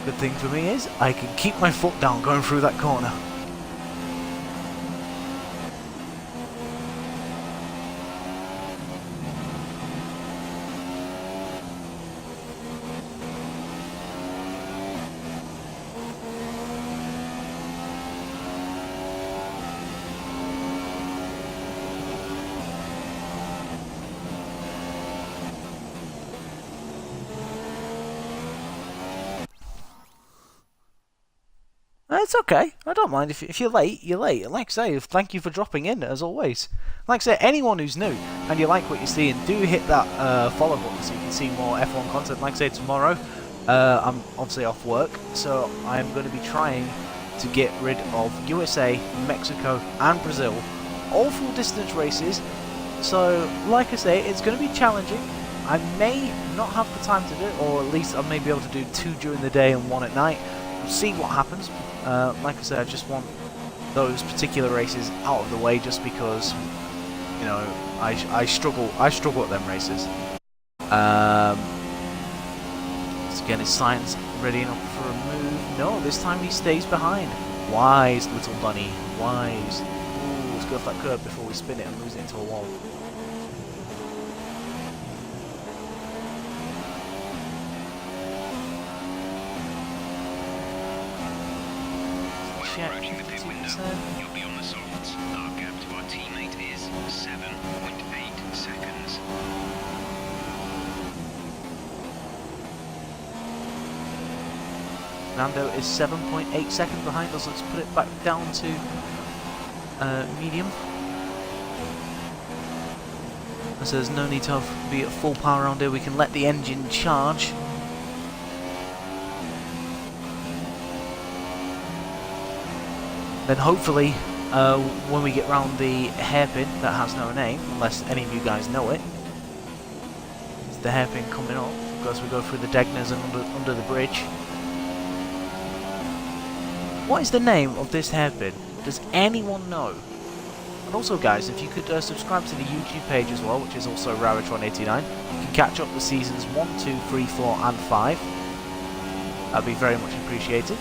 Good thing for me is I can keep my foot down going through that corner. It's okay. I don't mind. If you're late, you're late. And like I say, thank you for dropping in, as always. Like I say, anyone who's new and you like what you're seeing, do hit that follow button so you can see more F1 content. Like I say, tomorrow, I'm obviously off work, so I'm going to be trying to get rid of USA, Mexico, and Brazil. All full distance races. So, like I say, it's going to be challenging. I may not have the time to do it, or at least I may be able to do 2 during the day and 1 at night. We'll see what happens. Like I said, I just want those particular races out of the way, just because, you know, I struggle at them races. So again, is Sainz ready enough for a move? No, this time he stays behind. Wise little bunny, wise. Ooh, let's go off that curb before we spin it and lose it into a wall. Approaching the pit window, you'll be on the softs. Our gap to our teammate is 7.8 seconds. Nando is 7.8 seconds behind us. Let's put it back down to medium. So there's no need to be at full power around here. We can let the engine charge. Then hopefully, when we get round the hairpin that has no name, unless any of you guys know it, it's the hairpin coming up because we go through the Degners and under the bridge. What is the name of this hairpin? Does anyone know? And also, guys, if you could subscribe to the YouTube page as well, which is also Raritron89, you can catch up the seasons 1, 2, 3, 4, and 5. That'd be very much appreciated.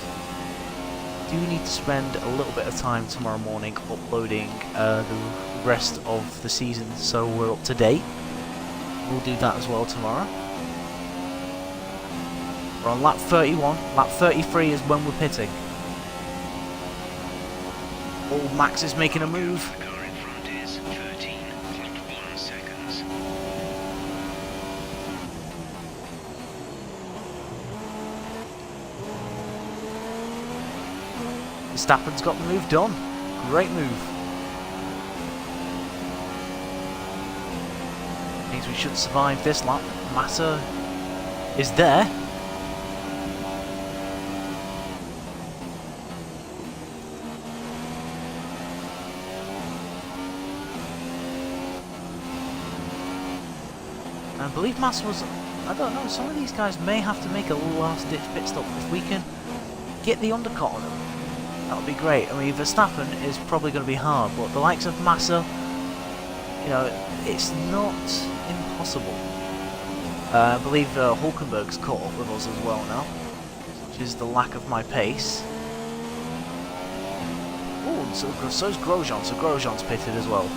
Do need to spend a little bit of time tomorrow morning uploading the rest of the season so we're up to date. We'll do that as well tomorrow. We're on lap 31. Lap 33 is when we're pitting. Oh, Max is making a move. The car in front is 13.1 seconds. Verstappen's got the move done. Great move. Means we should survive this lap. Massa is there. I believe Massa was... I don't know, some of these guys may have to make a last ditch pit stop. If we can get the undercut on them, that would be great. I mean, Verstappen is probably going to be hard, but the likes of Massa, you know, it's not impossible. I believe Hulkenberg's caught up with us as well now, which is the lack of my pace. Oh, so's Grosjean, so Grosjean's pitted as well.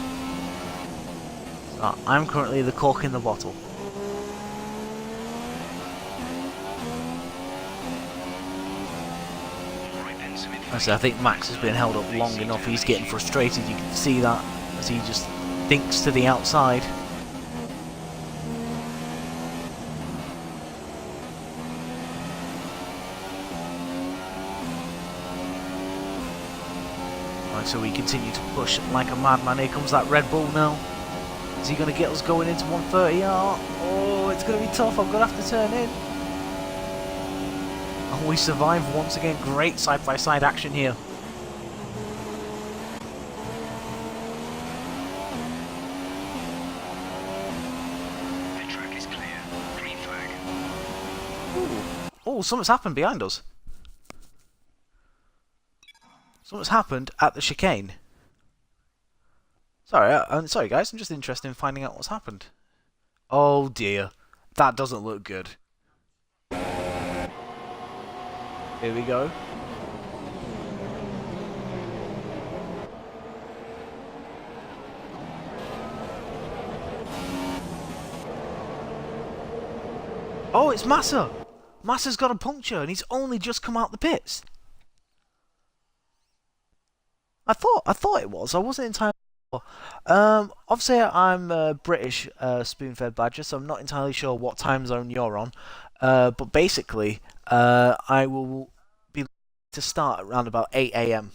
So I'm currently the cork in the bottle. So I think Max has been held up long enough. He's getting frustrated. You can see that as he just thinks to the outside. Right, so we continue to push like a madman. Here comes that Red Bull now. Is he going to get us going into 130? Oh, it's going to be tough. I'm going to have to turn in. And we survive once again. Great side-by-side action here. The track is clear. Green flag. Oh, something's happened behind us. Something's happened at the chicane. Sorry, sorry guys. I'm just interested in finding out what's happened. Oh dear, that doesn't look good. Here we go. Oh, it's Massa! Massa's got a puncture and he's only just come out the pits. I thought it was. I wasn't entirely sure. Obviously I'm a British spoon-fed badger, so I'm not entirely sure what time zone you're on. But basically, I will be to start around about 8 AM.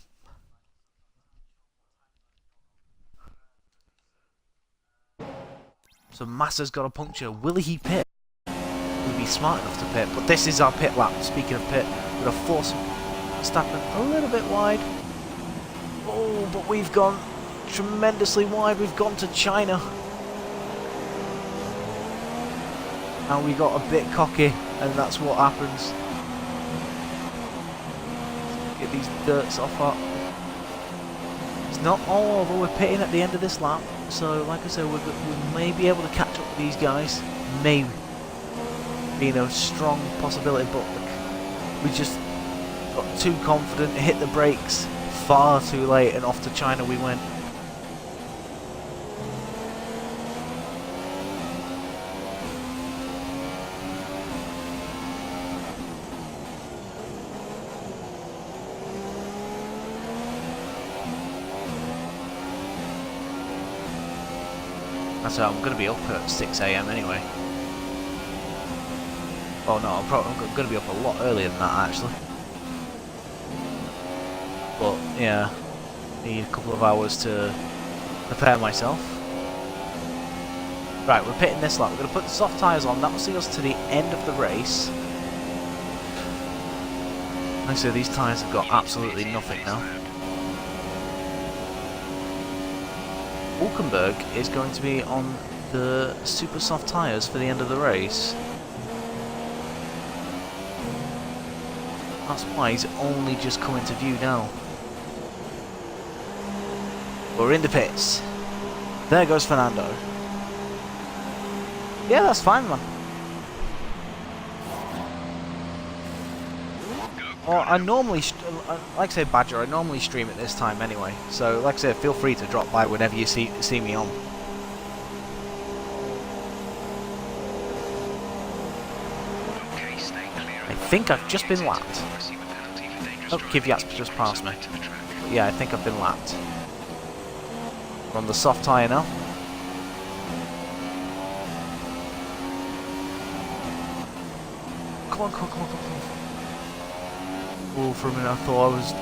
So Massa's got a puncture. Will he pit? Will he be smart enough to pit? But this is our pit lap. Speaking of pit, we're going to force Verstappen a little bit wide. Oh, but we've gone tremendously wide. We've gone to China. And we got a bit cocky, and that's what happens. Get these dirts off our... It's not all over. We're pitting at the end of this lap. So, like I said, we may be able to catch up with these guys. Maybe. Being a strong possibility, but we just got too confident, hit the brakes far too late, and off to China we went. So I'm going to be up at 6 AM anyway. Oh no, I'm going to be up a lot earlier than that actually. But yeah, need a couple of hours to prepare myself. Right, we're pitting this lap. We're going to put the soft tyres on. That will see us to the end of the race. Like I say, these tyres have got absolutely nothing now. Hulkenberg is going to be on the super soft tyres for the end of the race. That's why he's only just come into view now. We're in the pits. There goes Fernando. Yeah, that's fine, man. Well, I normally, like I say, Badger, I normally stream at this time anyway. So, like I said, feel free to drop by whenever you see me on. I think I've just been lapped. Oh, Kvyat's just passed me. But yeah, I think I've been lapped. We're on the soft tyre now. Come on, come on, come on, come on. Oh, for a minute I thought I was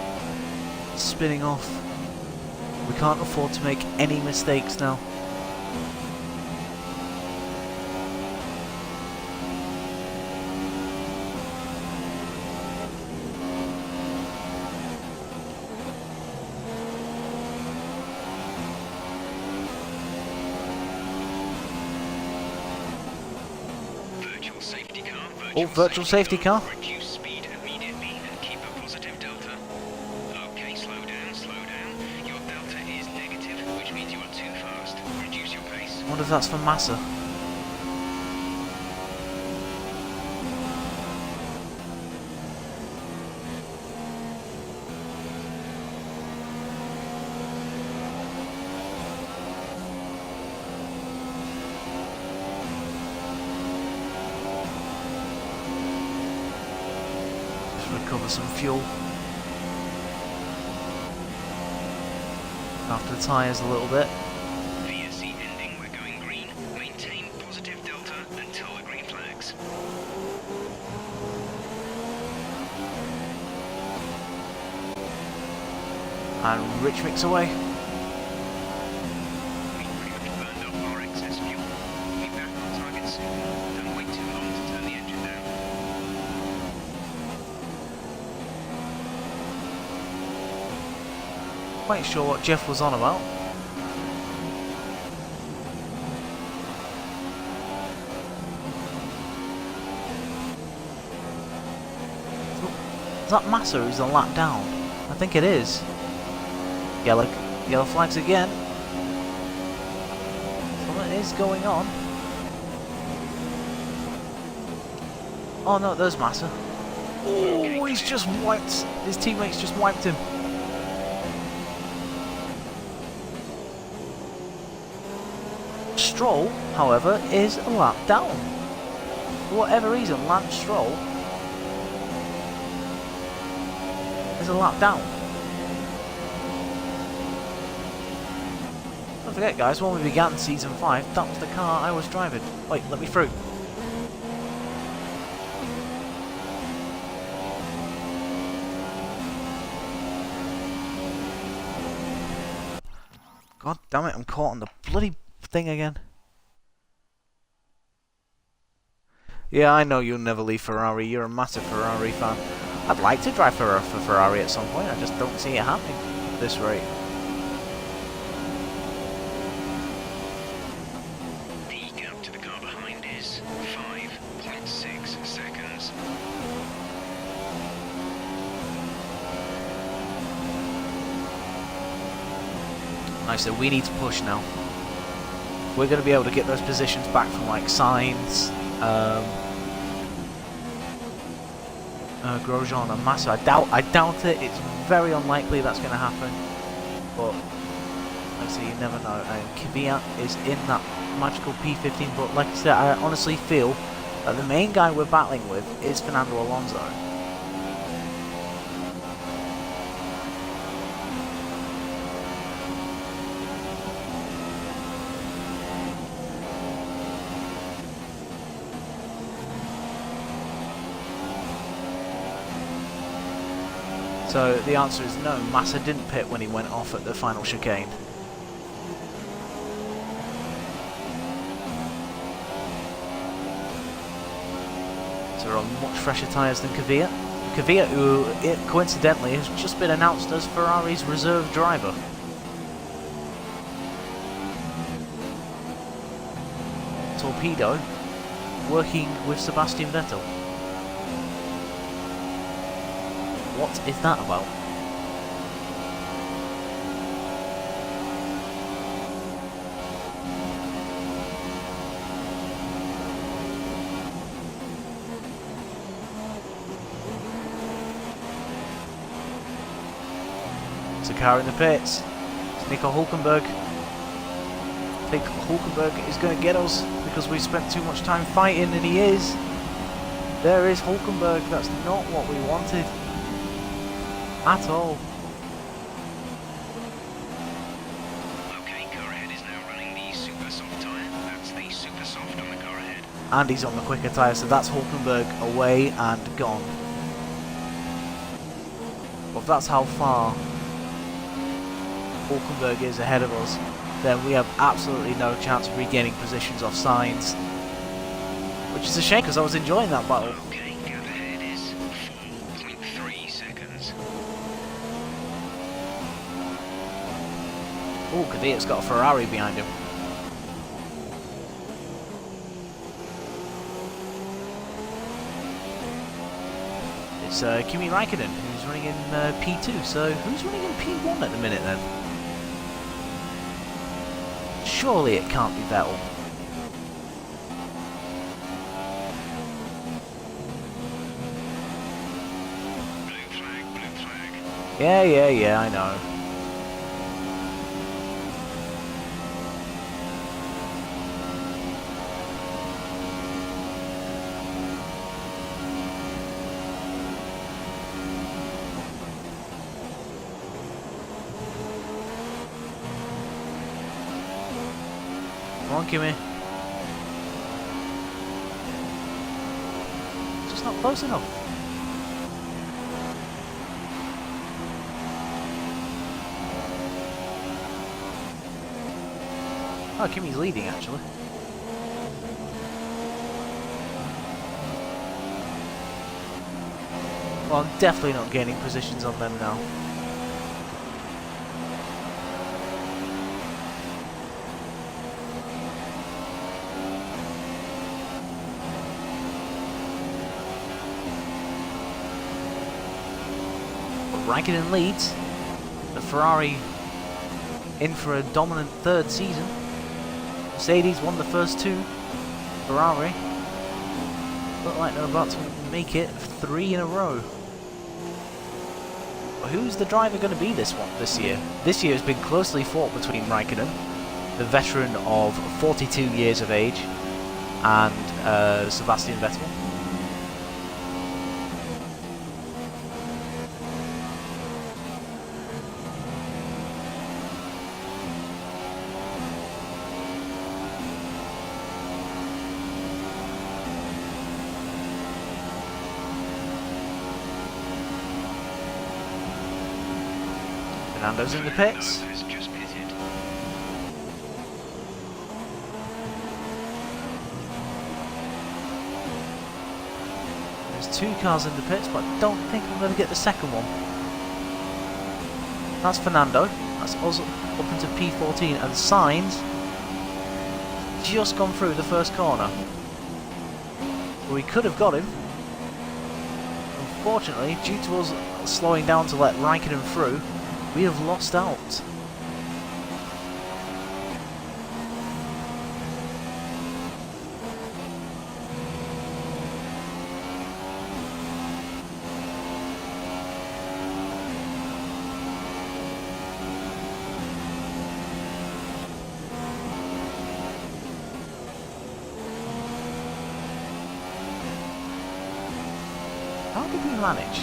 spinning off. We can't afford to make any mistakes now. Oh, virtual safety car. Reduce speed immediately and keep a positive delta. Okay, slow down, slow down. Your delta is negative, which means you are too fast. Reduce your pace. I wonder if that's for Massa. Recover some fuel after the tyres a little bit. VSC ending, we're going green. Maintain positive delta until the green flags. And Rich Mix away. We pretty much burned up our excess fuel. We'll be back on target soon. Don't wait too long to turn the engine down. Quite sure what Jeff was on about. Is that Massa who's a lap down? I think it is. Yellow flags again. Something is going on. Oh no, there's Massa. Oh, he's just wiped. His teammates just wiped him. Stroll, however, is a lap down. For whatever reason, Lance Stroll is a lap down. Don't forget, guys, when we began Season 5, that was the car I was driving. Wait, let me through. God damn it, I'm caught on the bloody thing again. Yeah, I know you'll never leave Ferrari. You're a massive Ferrari fan. I'd like to drive for Ferrari at some point. I just don't see it happening at this rate. The gap to the car behind is 5.6 seconds. Like I said, we need to push now. We're going to be able to get those positions back from like Sainz, Grosjean and Massa. I doubt it. It's very unlikely that's going to happen. But like I say, you never know. And Kvyat is in that magical P15. But like I said, I honestly feel that the main guy we're battling with is Fernando Alonso. So the answer is no, Massa didn't pit when he went off at the final chicane. So we're on much fresher tyres than F.I.A. F.I.A, who coincidentally has just been announced as Ferrari's reserve driver. Torpedo working with Sebastian Vettel. What is that about? It's a car in the pits. It's Nico Hulkenberg. I think Hulkenberg is going to get us because we spent too much time fighting, and he is. There is Hulkenberg. That's not what we wanted at all. Okay, car ahead is now running the super soft tyre. That's the super soft on the car ahead. And he's on the quicker tyre, so that's Hulkenberg away and gone. But if that's how far Hulkenberg is ahead of us, then we have absolutely no chance of regaining positions off Sainz. Which is a shame, because I was enjoying that battle. Okay, gap ahead is 4.3 seconds. Oh, F.I.A.'s got a Ferrari behind him. It's Kimi Raikkonen, who's running in P2, so who's running in P1 at the minute then? Surely it can't be Vettel. Blue flag, Yeah, I know. Come on, Kimi. Just not close enough. Oh, Kimi's leading actually. Well, I'm definitely not gaining positions on them now. Raikkonen leads. The Ferrari in for a dominant third season. Mercedes won the first two. Ferrari look like they're about to make it 3 in a row. But who's the driver going to be this year? This year has been closely fought between Raikkonen, the veteran of 42 years of age, and Sebastian Vettel. Fernando's in the pits. Has just pitted. There's 2 cars in the pits, but I don't think I'm going to get the second one. That's Fernando. That's us up into P14, and Sainz just gone through the first corner. We could have got him. Unfortunately, due to us slowing down to let Raikkonen through, we have lost out. How did we manage?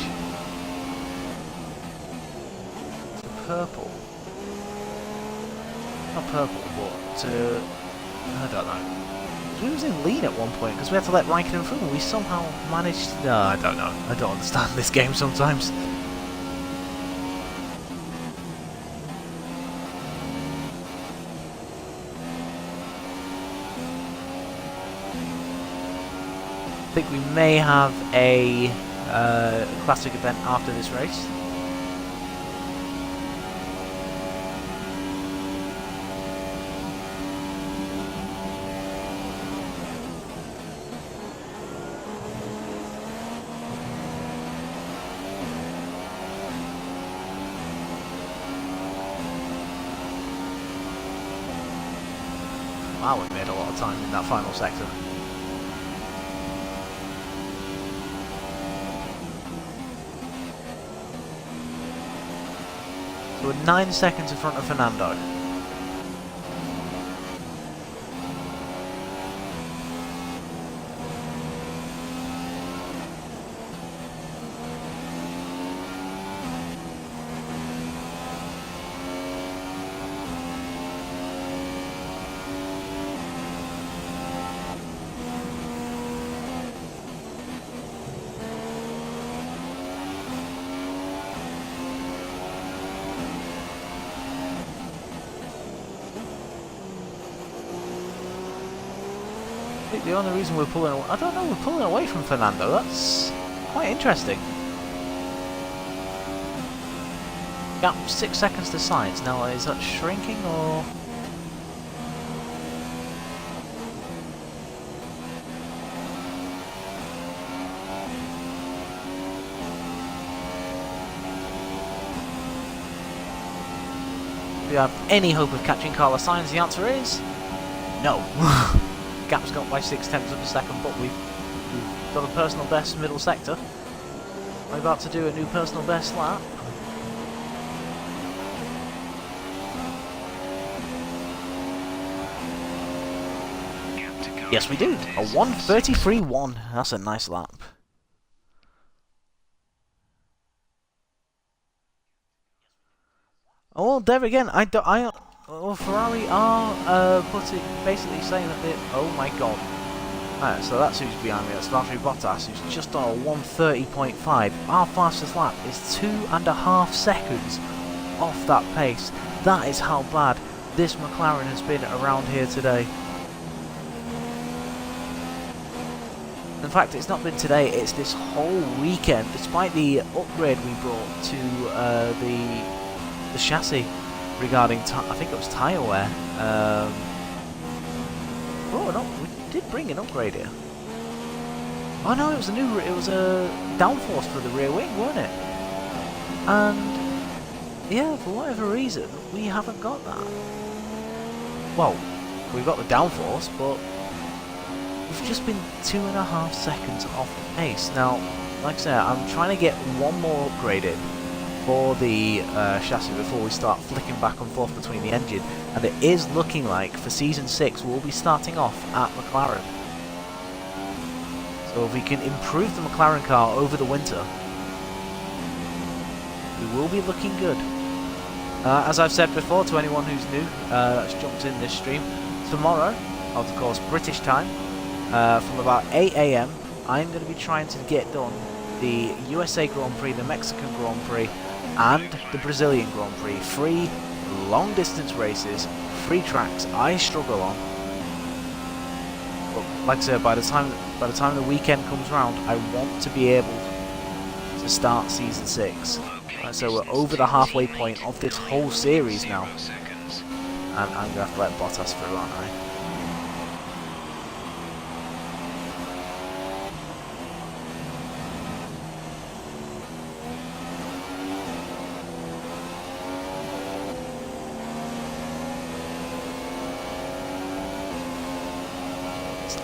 Purple. Not purple, but I don't know. We was in lead at one point because we had to let Raikkonen through, and we somehow managed. No, I don't know. I don't understand this game sometimes. I think we may have a classic event after this race. Wow, we made a lot of time in that final sector. So we're 9 seconds in front of Fernando. I think the only reason we're pulling away, I don't know, we're pulling away from Fernando. That's quite interesting. Gap 6 seconds to Sainz. Now, is that shrinking or? Do we have any hope of catching Carlos Sainz? The answer is no. Gap's got by 0.6 of a second, but we've done a personal best middle sector. We're about to do a new personal best lap. Yes, we do. A 1:33.1. That's a nice lap. Oh, well, there again. Well, Ferrari are basically saying that they. Oh my god. Alright, so that's who's behind me. That's Valtteri Bottas, who's just on a 1:30.5. Our fastest lap is 2.5 seconds off that pace. That is how bad this McLaren has been around here today. In fact, it's not been today, it's this whole weekend, despite the upgrade we brought to the chassis regarding, I think it was tyre wear. Oh no, we did bring an upgrade here. Oh no, it was a downforce for the rear wing, wasn't it? And yeah, for whatever reason, we haven't got that. Well, we've got the downforce, but we've just been 2.5 seconds off the pace. Now, like I said, I'm trying to get one more upgrade in for the chassis before we start flicking back and forth between the engine, and it is looking like for season 6 we'll be starting off at McLaren. So if we can improve the McLaren car over the winter, we will be looking good. As I've said before to anyone who's new that's jumped in this stream, tomorrow, of course British time, from about 8 AM, I'm going to be trying to get done the USA Grand Prix, the Mexican Grand Prix, and the Brazilian Grand Prix. 3 long distance races, 3 tracks I struggle on. But like I said, by the time the weekend comes round, I want to be able to start season 6. So we're over the halfway point of this whole series now, and I'm going to have to let Bottas through, aren't I?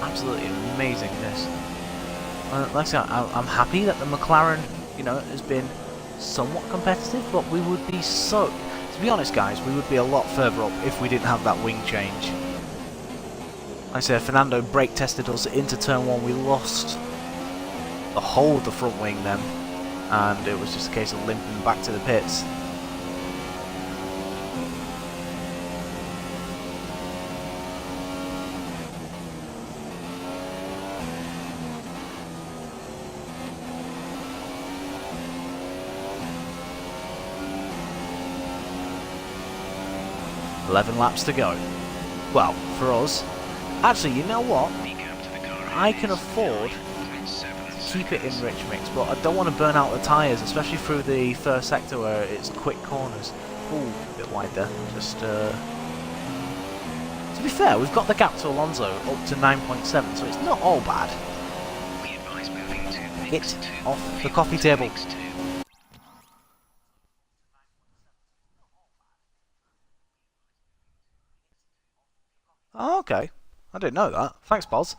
Absolutely amazing, this. Like I said, I'm happy that the McLaren, you know, has been somewhat competitive, but we would be so... To be honest, guys, we would be a lot further up if we didn't have that wing change. Like I said, Fernando brake tested us into turn 1. We lost the whole of the front wing then, and it was just a case of limping back to the pits. $11 laps to go. Well, for us, actually, you know what? I can afford keep it in rich mix, but I don't want to burn out the tyres, especially through the first sector where it's quick corners. Ooh, a bit wide there. Just, to be fair, we've got the gap to Alonso up to 9.7, so it's not all bad. We advise moving to Get mix 2. off the Fuel coffee to table. mix 2. Oh, okay. I didn't know that. Thanks, Boz.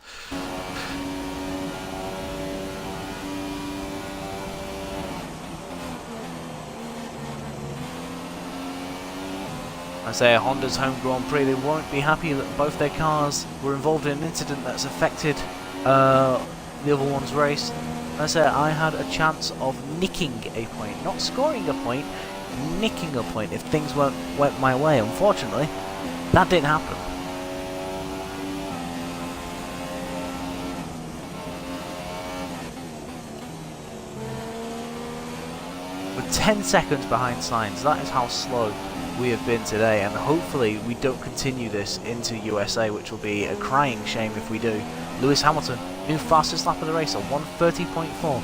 I say Honda's home Grand Prix, they won't be happy that both their cars were involved in an incident that's affected the other one's race. I say I had a chance of nicking a point, not scoring a point, nicking a point if things went my way. Unfortunately, that didn't happen. We're 10 seconds behind Sainz. That is how slow we have been today, and hopefully we don't continue this into USA, which will be a crying shame if we do. Lewis Hamilton, new fastest lap of the race at 1:30.4.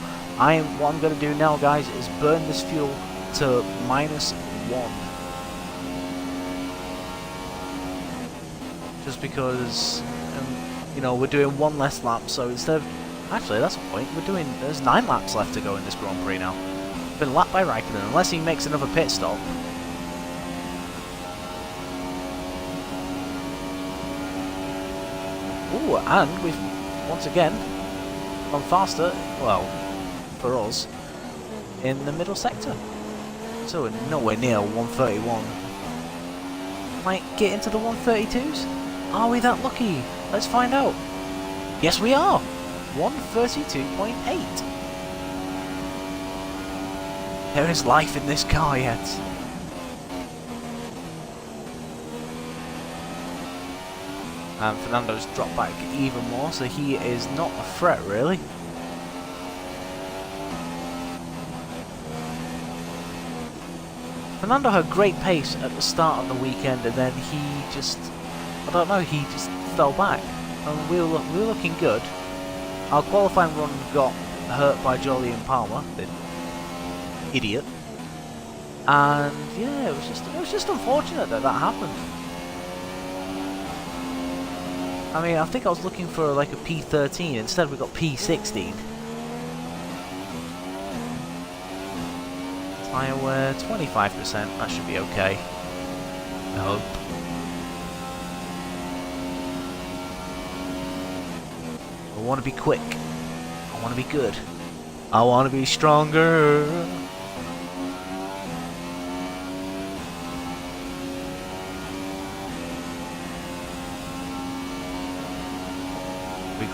What I'm going to do now, guys, is burn this fuel to -1. Just because, you know, we're doing one less lap, so instead of... Actually, that's a point. There's 9 laps left to go in this Grand Prix now. Been lapped by Raikkonen, unless he makes another pit stop. Ooh, and we've once again gone faster, well, for us, in the middle sector. So we're nowhere near 131. Might get into the 132s? Are we that lucky? Let's find out. Yes, we are! 132.8. There is life in this car yet. And Fernando's dropped back even more, so he is not a threat really. Fernando had great pace at the start of the weekend, and then he just, I don't know, he just fell back. And we were looking good. Our qualifying run got hurt by Jolly and Palmer, the idiot. And yeah, it was just unfortunate that happened. I mean, I think I was looking for like a P13, instead we got P16. Tyre wear, 25%, that should be okay. I hope. I want to be quick. I want to be good. I want to be stronger.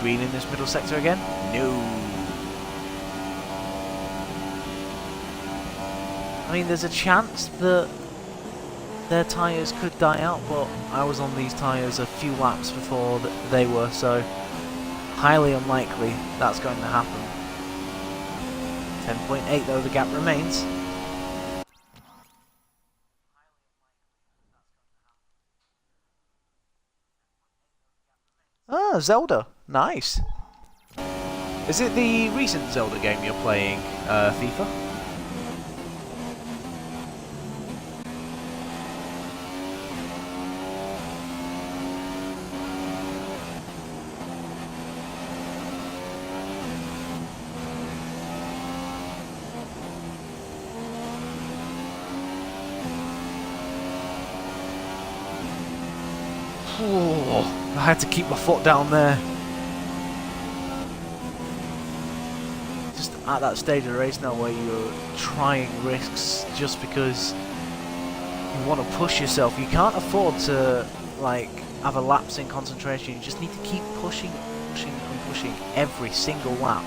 Green in this middle sector again? No. I mean, there's a chance that their tyres could die out, but I was on these tyres a few laps before they were, so highly unlikely that's going to happen. 10.8 though, the gap remains. Ah, Zelda. Nice. Is it the recent Zelda game you're playing, FIFA? Oh, I had to keep my foot down there. Just at that stage of the race now where you're trying risks just because you want to push yourself. You can't afford to like have a lapse in concentration. You just need to keep pushing, pushing and pushing every single lap.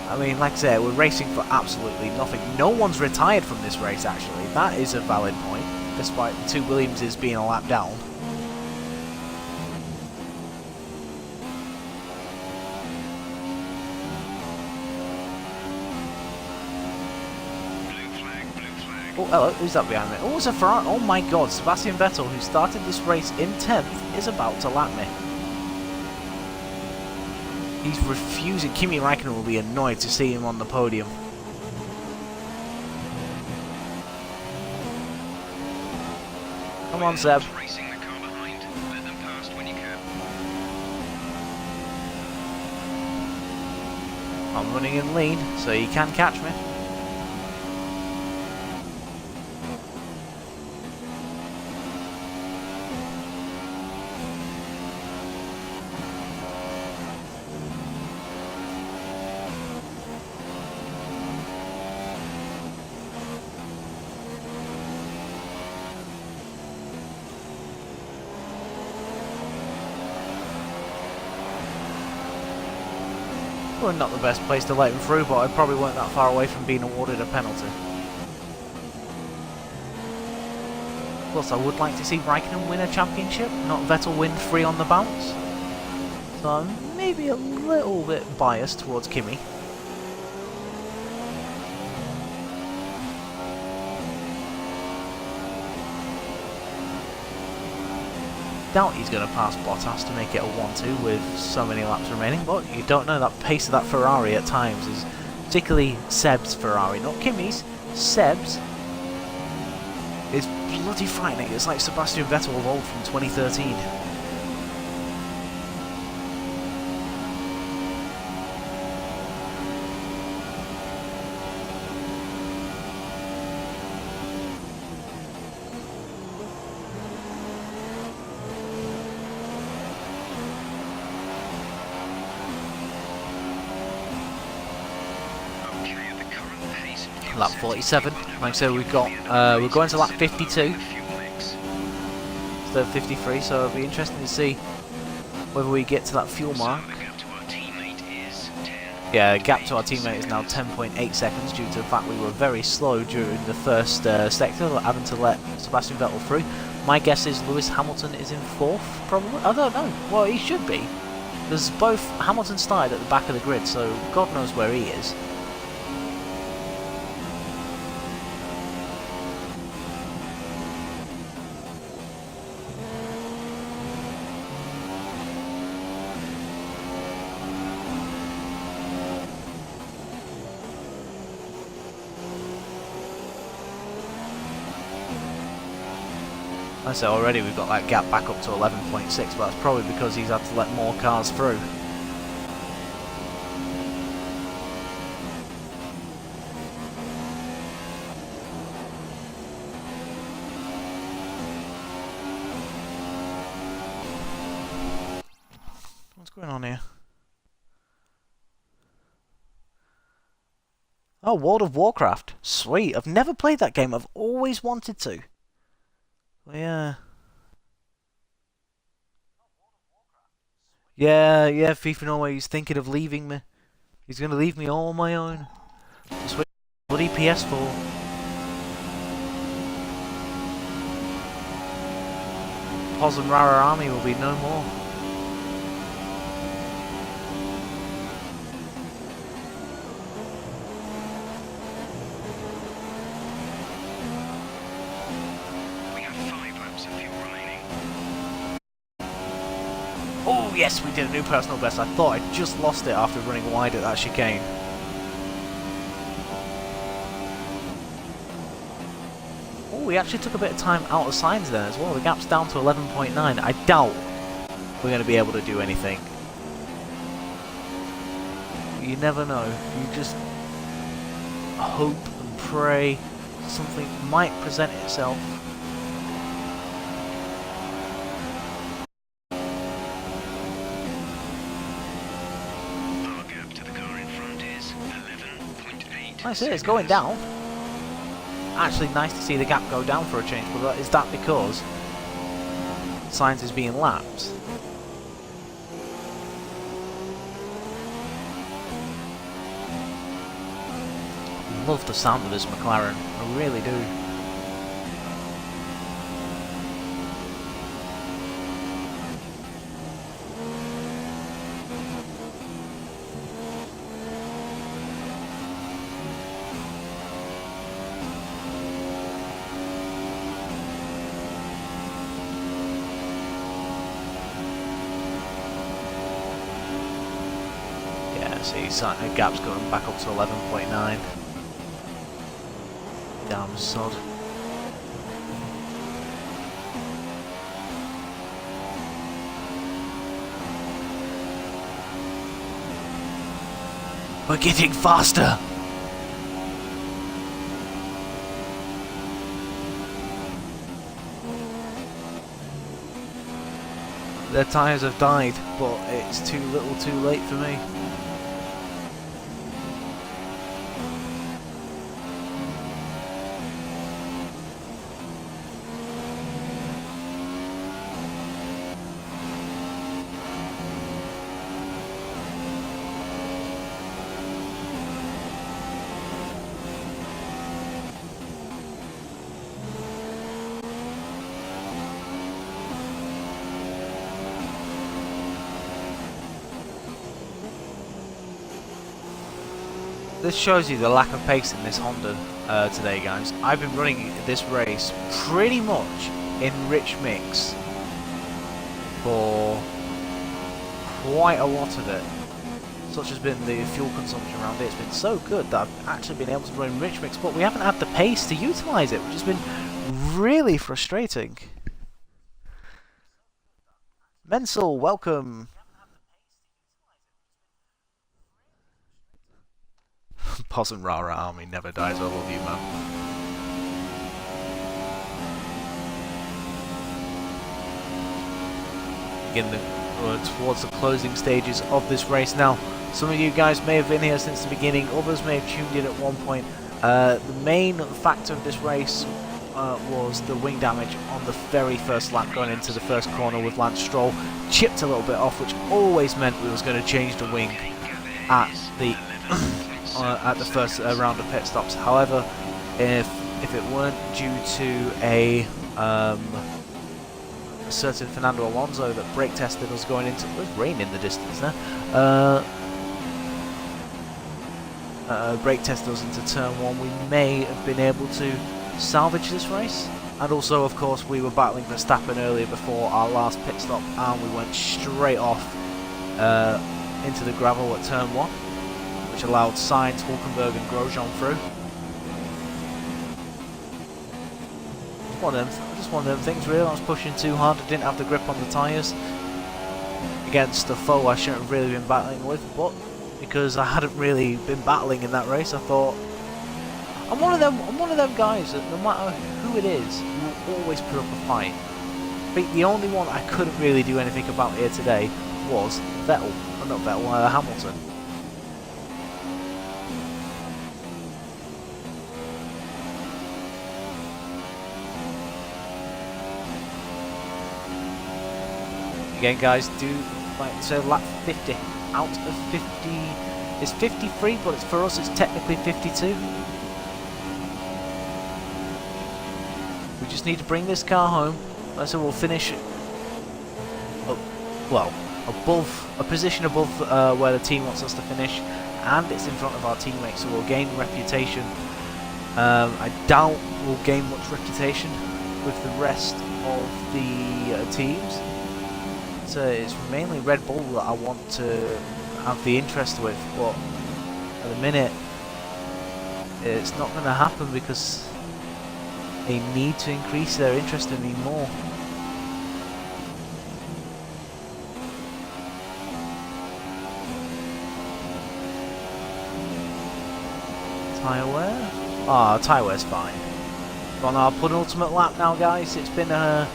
I mean, like I said, we're racing for absolutely nothing. No one's retired from this race actually. That is a valid point, despite the two Williamses being a lap down. Oh, hello, who's that behind me? Oh, it's a Ferrari. Oh my god, Sebastian Vettel, who started this race in 10th, is about to lap me. He's refusing. Kimi Räikkönen will be annoyed to see him on the podium. Come on, Seb. Racing the car behind. Let them past when you can. I'm running in lean, so you can catch me. Well, not the best place to let him through, but I probably weren't that far away from being awarded a penalty. Plus, I would like to see Räikkönen win a championship, not Vettel win 3 on the bounce. So I'm maybe a little bit biased towards Kimi. Doubt he's going to pass Bottas to make it a 1-2 with so many laps remaining, but you don't know. That pace of that Ferrari at times is particularly Seb's Ferrari, not Kimi's, Seb's. It's bloody frightening. It's like Sebastian Vettel of old from 2013. Lap 47. Like I said, we've got we're going to lap 52 instead of 53, so it'll be interesting to see whether we get to that fuel mark. Yeah, the gap to our teammate is now 10.8 seconds due to the fact we were very slow during the first sector, having to let Sebastian Vettel through. My guess is Lewis Hamilton is in 4th, probably. I don't know. Well, he should be. There's both. Hamilton started at the back of the grid, so God knows where he is. I say already we've got that gap back up to 11.6, but that's probably because he's had to let more cars through. What's going on here? Oh, World of Warcraft. Sweet. I've never played that game. I've always wanted to. Yeah. Yeah, FIFA Norway, he's thinking of leaving me. He's going to leave me all on my own. Switch bloody PS4. Poz and Rara Army will be no more. Oh yes, we did a new personal best. I thought I just lost it after running wide at that chicane. Oh, we actually took a bit of time out of signs then as well. The gap's down to 11.9. I doubt we're going to be able to do anything. You never know. You just hope and pray something might present itself. I see it's going down. Actually, nice to see the gap go down for a change, but is that because Sainz is being lapped? I love the sound of this McLaren, I really do. See, gap's going back up to 11.9. Damn sod. We're getting faster! Their tyres have died, but it's too little too late for me. This shows you the lack of pace in this Honda today, guys. I've been running this race pretty much in rich mix for quite a lot of it. Such has been the fuel consumption around it. It's been so good that I've actually been able to run rich mix, but we haven't had the pace to utilise it, which has been really frustrating. Mensel, welcome. Pos and Rara Army never dies. I love you, man. Again, towards the closing stages of this race now. Some of you guys may have been here since the beginning. Others may have tuned in at one point. The main factor of this race was the wing damage on the very first lap going into the first corner with Lance Stroll. Chipped a little bit off, which always meant we was going to change the wing at the first round of pit stops. However, if it weren't due to a certain Fernando Alonso that brake tested us going into, there's rain in the distance there, brake tested us into turn 1, we may have been able to salvage this race. And also, of course, we were battling Verstappen earlier before our last pit stop, and we went straight off into the gravel at turn 1, which allowed Sainz, Hulkenberg and Grosjean through. Just one of them things really. I was pushing too hard, I didn't have the grip on the tyres against a foe I shouldn't have really been battling with, but because I hadn't really been battling in that race, I thought I'm one of them guys that no matter who it is, you will always put up a fight. But the only one I couldn't really do anything about here today was Vettel, or not Vettel, Hamilton. Again, guys, do like so lap 50 out of 50 is 53, but for us it's technically 52. We just need to bring this car home, so we'll finish well above a position above where the team wants us to finish, and it's in front of our teammates, so we'll gain reputation. I doubt we'll gain much reputation with the rest of the teams. So it's mainly Red Bull that I want to have the interest with, but at the minute it's not going to happen because they need to increase their interest in me more. Tyre wear? Ah, tyre wear's fine. We're on our penultimate lap now, guys. It's been a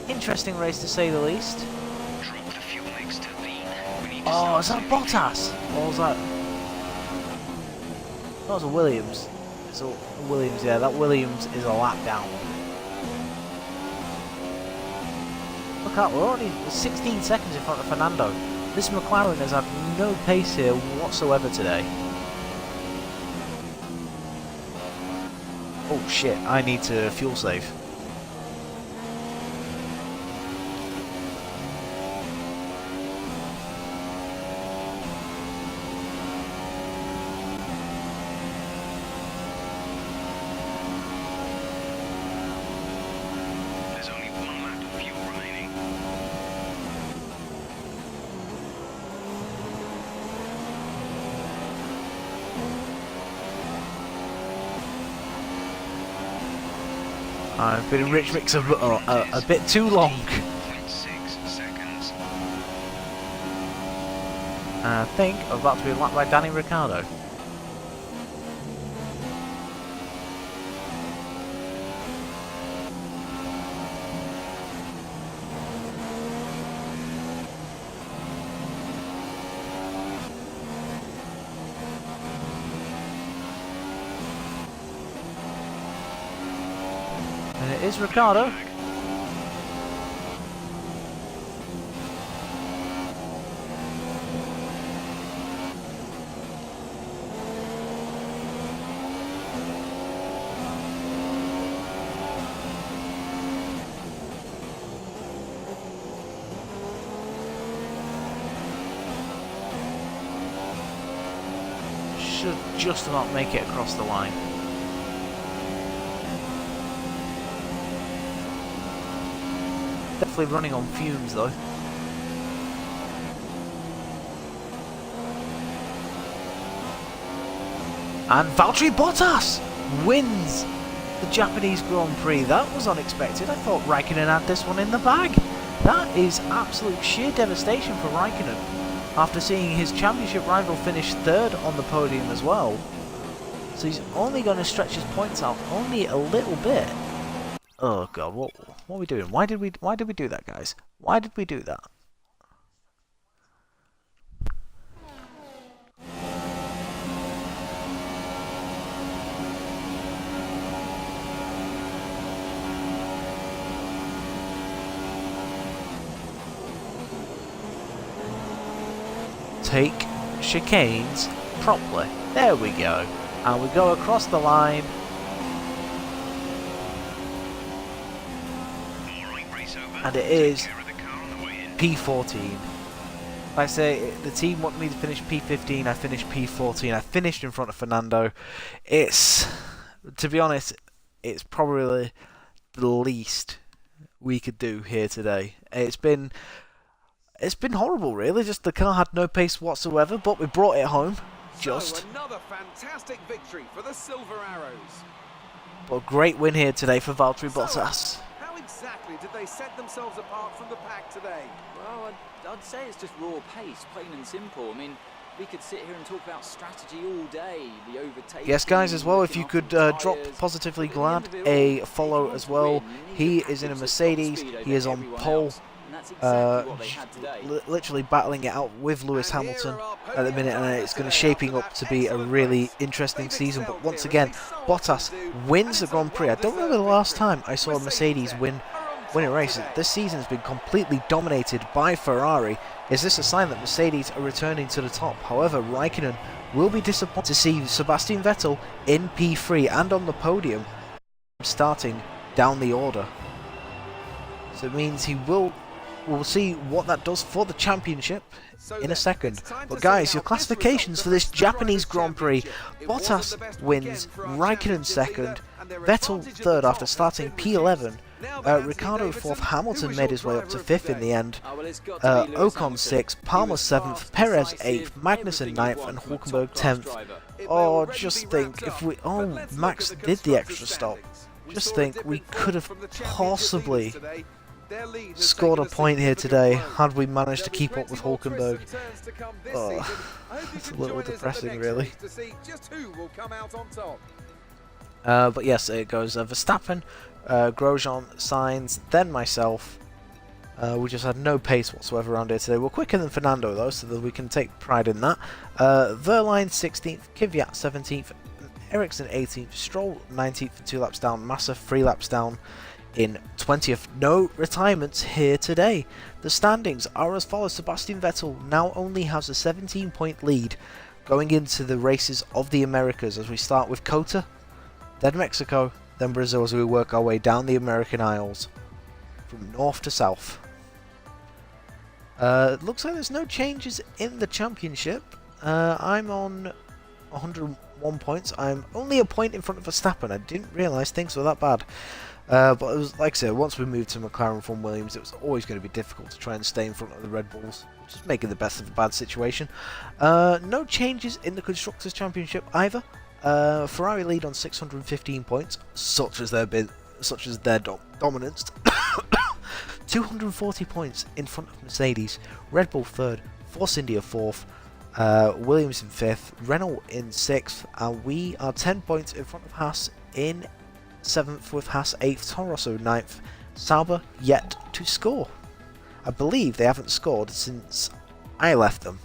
interesting race to say the least. Oh, is that a Bottas? Or was that? That was a Williams. It's a Williams, yeah. That Williams is a lap down. Look out, we're already 16 seconds in front of Fernando. This McLaren has had no pace here whatsoever today. Oh shit, I need to fuel save. I've been in rich mix a bit too long. 0.6 seconds. I think I'm about to be lapped by Danny Ricciardo. And it is Ricciardo. Should just about make it across the line. Definitely running on fumes though. And Valtteri Bottas wins the Japanese Grand Prix. That was unexpected. I thought Raikkonen had this one in the bag. That is absolute sheer devastation for Raikkonen after seeing his championship rival finish third on the podium as well. So he's only going to stretch his points out only a little bit. Oh god, what are we doing? Why did we do that, guys? Why did we do that? Take chicanes properly. There we go. And we go across the line. And it is P14. Like I say, the team wanted me to finish P15, I finished P14, I finished in front of Fernando. It's, to be honest, it's probably the least we could do here today. It's been horrible, really. Just the car had no pace whatsoever, but we brought it home. Just. So another fantastic victory for the Silver Arrows. But a great win here today for Valtteri Bottas. How exactly did they set themselves apart from the pack today? Well, I'd say it's just raw pace, plain and simple. I mean, we could sit here and talk about strategy all day, the overtaking. Yes, guys, as well, if you could drop Positively Glad a follow as well. He is in a Mercedes, he is on pole. Literally battling it out with Lewis Hamilton at the minute, and it's going to shaping up to be a really interesting season. But once again, Bottas wins the Grand Prix. I don't remember the last time I saw a Mercedes win a race. This season has been completely dominated by Ferrari. Is this a sign that Mercedes are returning to the top? However, Raikkonen will be disappointed to see Sebastian Vettel in P3 and on the podium, starting down the order. So it means we'll see what that does for the championship in a second. But guys, your classifications for this Japanese Grand Prix: Bottas wins, Raikkonen second, Vettel third after starting P11, Ricciardo fourth, Hamilton made his way up to fifth in the end, Ocon sixth, Palmer seventh, Perez eighth, Magnussen ninth, and Hulkenberg 10th. Oh, just think if we... Oh, Max did the extra stop. Just think we could have possibly scored a point here today had we managed to keep up with Hulkenberg. Oh, it's a little depressing, really. But yes, it goes Verstappen, Grosjean, Sainz, then myself. We just had no pace whatsoever around here today. We're quicker than Fernando though, so that we can take pride in that. Verline 16th, Kvyat 17th, Ericsson 18th, Stroll 19th for 2 laps down, Massa 3 laps down in 20th. No retirements here today. The standings are as follows. Sebastian Vettel now only has a 17-point lead going into the races of the Americas, as we start with COTA, then Mexico, then Brazil, as we work our way down the American Isles from north to south. Looks like there's no changes in the championship. I'm on 101 points. I'm only a point in front of Verstappen. I didn't realise things were that bad. But it was, like I said, once we moved to McLaren from Williams, it was always going to be difficult to try and stay in front of the Red Bulls, just making the best of a bad situation. No changes in the Constructors' Championship either. Ferrari lead on 615 points, such as such as their dominance. 240 points in front of Mercedes, Red Bull 3rd, Force India 4th, Williams in 5th, Renault in 6th, and we are 10 points in front of Haas in 7th, with Haas 8th, Toro Rosso 9th, Sauber yet to score. I believe they haven't scored since I left them.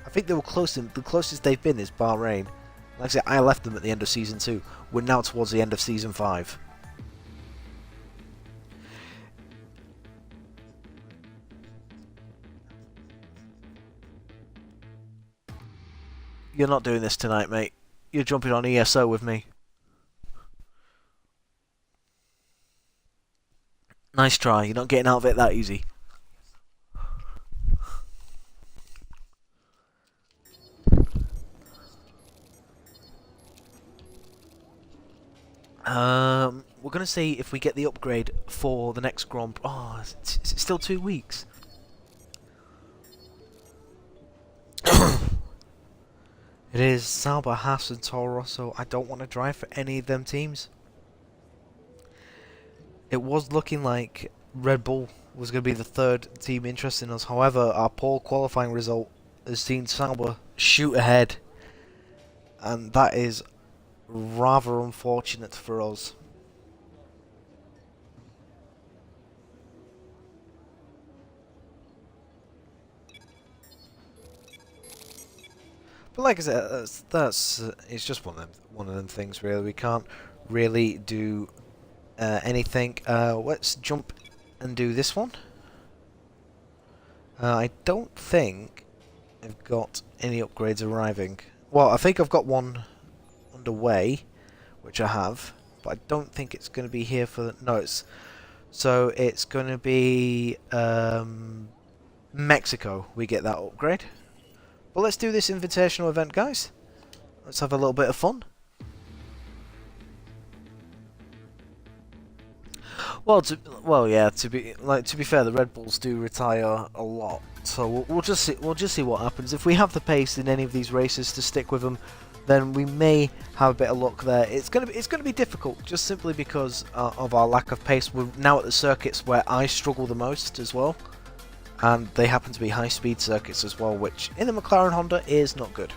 I think they were close. The closest they've been is Bahrain. Like I said, I left them at the end of Season 2. We're now towards the end of Season 5. You're not doing this tonight, mate. You're jumping on ESO with me. Nice try. You're not getting out of it that easy. We're going to see if we get the upgrade for the next Grand Prix. Oh, is it still 2 weeks? It is Sauber, Haas and Toro Rosso. I don't want to drive for any of them teams. It was looking like Red Bull was going to be the 3rd team interested in us. However, our poor qualifying result has seen Sauber shoot ahead. And that is rather unfortunate for us. But like I said, it's just one of them things. Really, we can't really do anything. Let's jump and do this one. I don't think I've got any upgrades arriving. Well, I think I've got one underway, which I have, but I don't think it's going to be here for no. It's going to be Mexico. We get that upgrade. But let's do this invitational event, guys. Let's have a little bit of fun. To be fair, the Red Bulls do retire a lot, so we'll just see what happens. If we have the pace in any of these races to stick with them, then we may have a bit of luck there. It's gonna be difficult, just simply because of our lack of pace. We're now at the circuits where I struggle the most as well, and they happen to be high-speed circuits as well, which in the McLaren Honda is not good.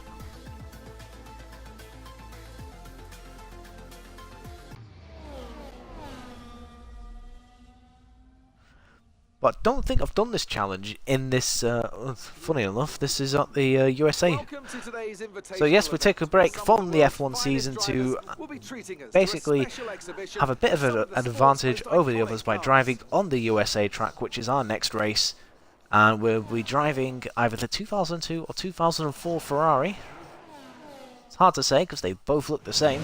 But I don't think I've done this challenge in this, funny enough, this is at the USA. So yes, we take a break from the F1 season to basically have a bit of an advantage over the others by driving on the USA track, which is our next race. And we'll be driving either the 2002 or 2004 Ferrari. It's hard to say because they both look the same.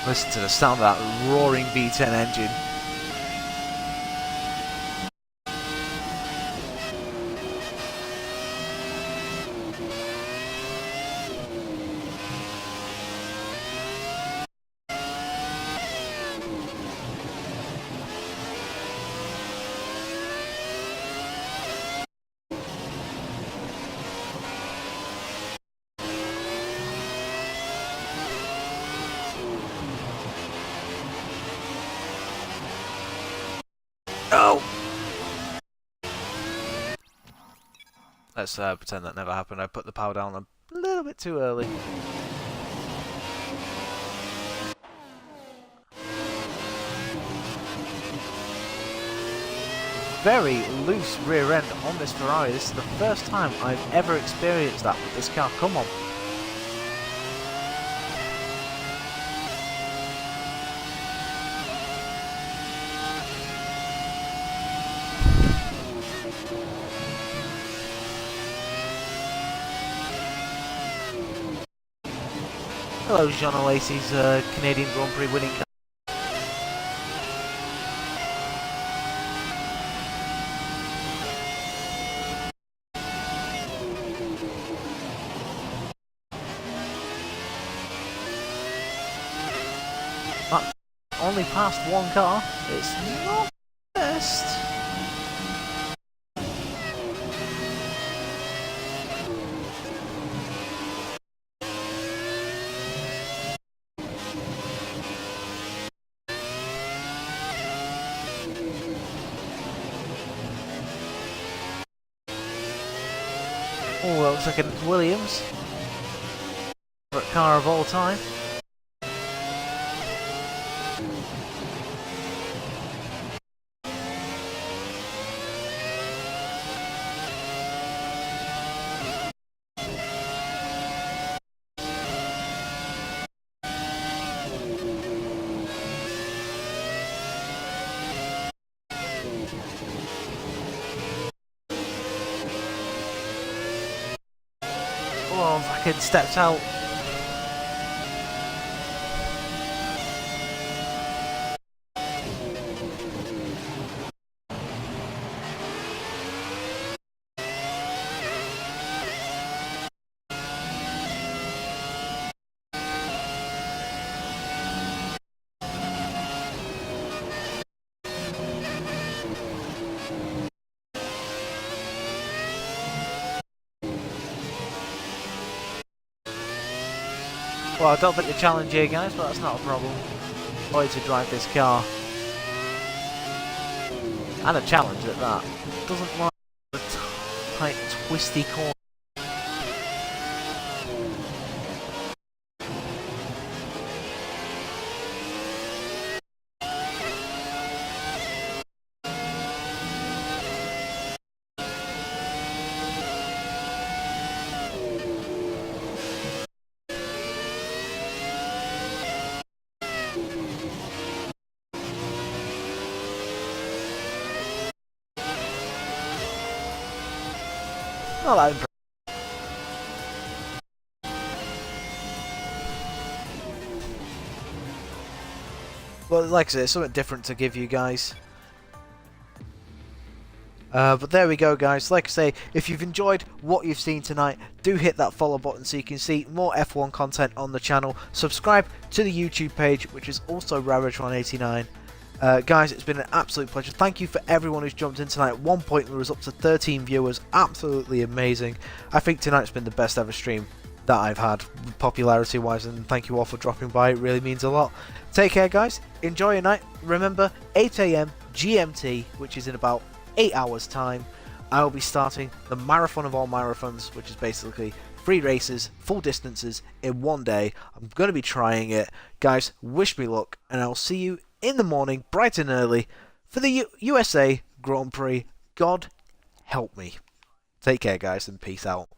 Listen to the sound of that roaring V10 engine. Oh! Let's pretend that never happened. I put the power down a little bit too early. Very loose rear end on this Ferrari. This is the first time I've ever experienced that with this car. Come on. Hello, Jean Lacey's Canadian Grand Prix winning car. That only passed one car. It's not the best. Oh, that looks like a Williams. Favorite car of all time. Oh, fucking steps out. Well, I don't think the challenge here, guys, but that's not a problem. Boy, to drive this car. And a challenge at that. Doesn't like the tight, twisty corner. Not that impressive. But like I said, it's something different to give you guys. But there we go, guys. Like I say, if you've enjoyed what you've seen tonight, do hit that follow button so you can see more F1 content on the channel. Subscribe to the YouTube page, which is also Raritron89. Guys, it's been an absolute pleasure. Thank you for everyone who's jumped in tonight. At one point, there was up to 13 viewers. Absolutely amazing. I think tonight's been the best ever stream that I've had, popularity wise, and thank you all for dropping by. It really means a lot. Take care, guys. Enjoy your night. Remember, 8 AM GMT, which is in about 8 hours time, I will be starting the marathon of all marathons, which is basically 3 races, full distances in one day. I'm going to be trying it. Guys, wish me luck, and I'll see you in the morning, bright and early, for the USA Grand Prix. God help me. Take care, guys, and peace out.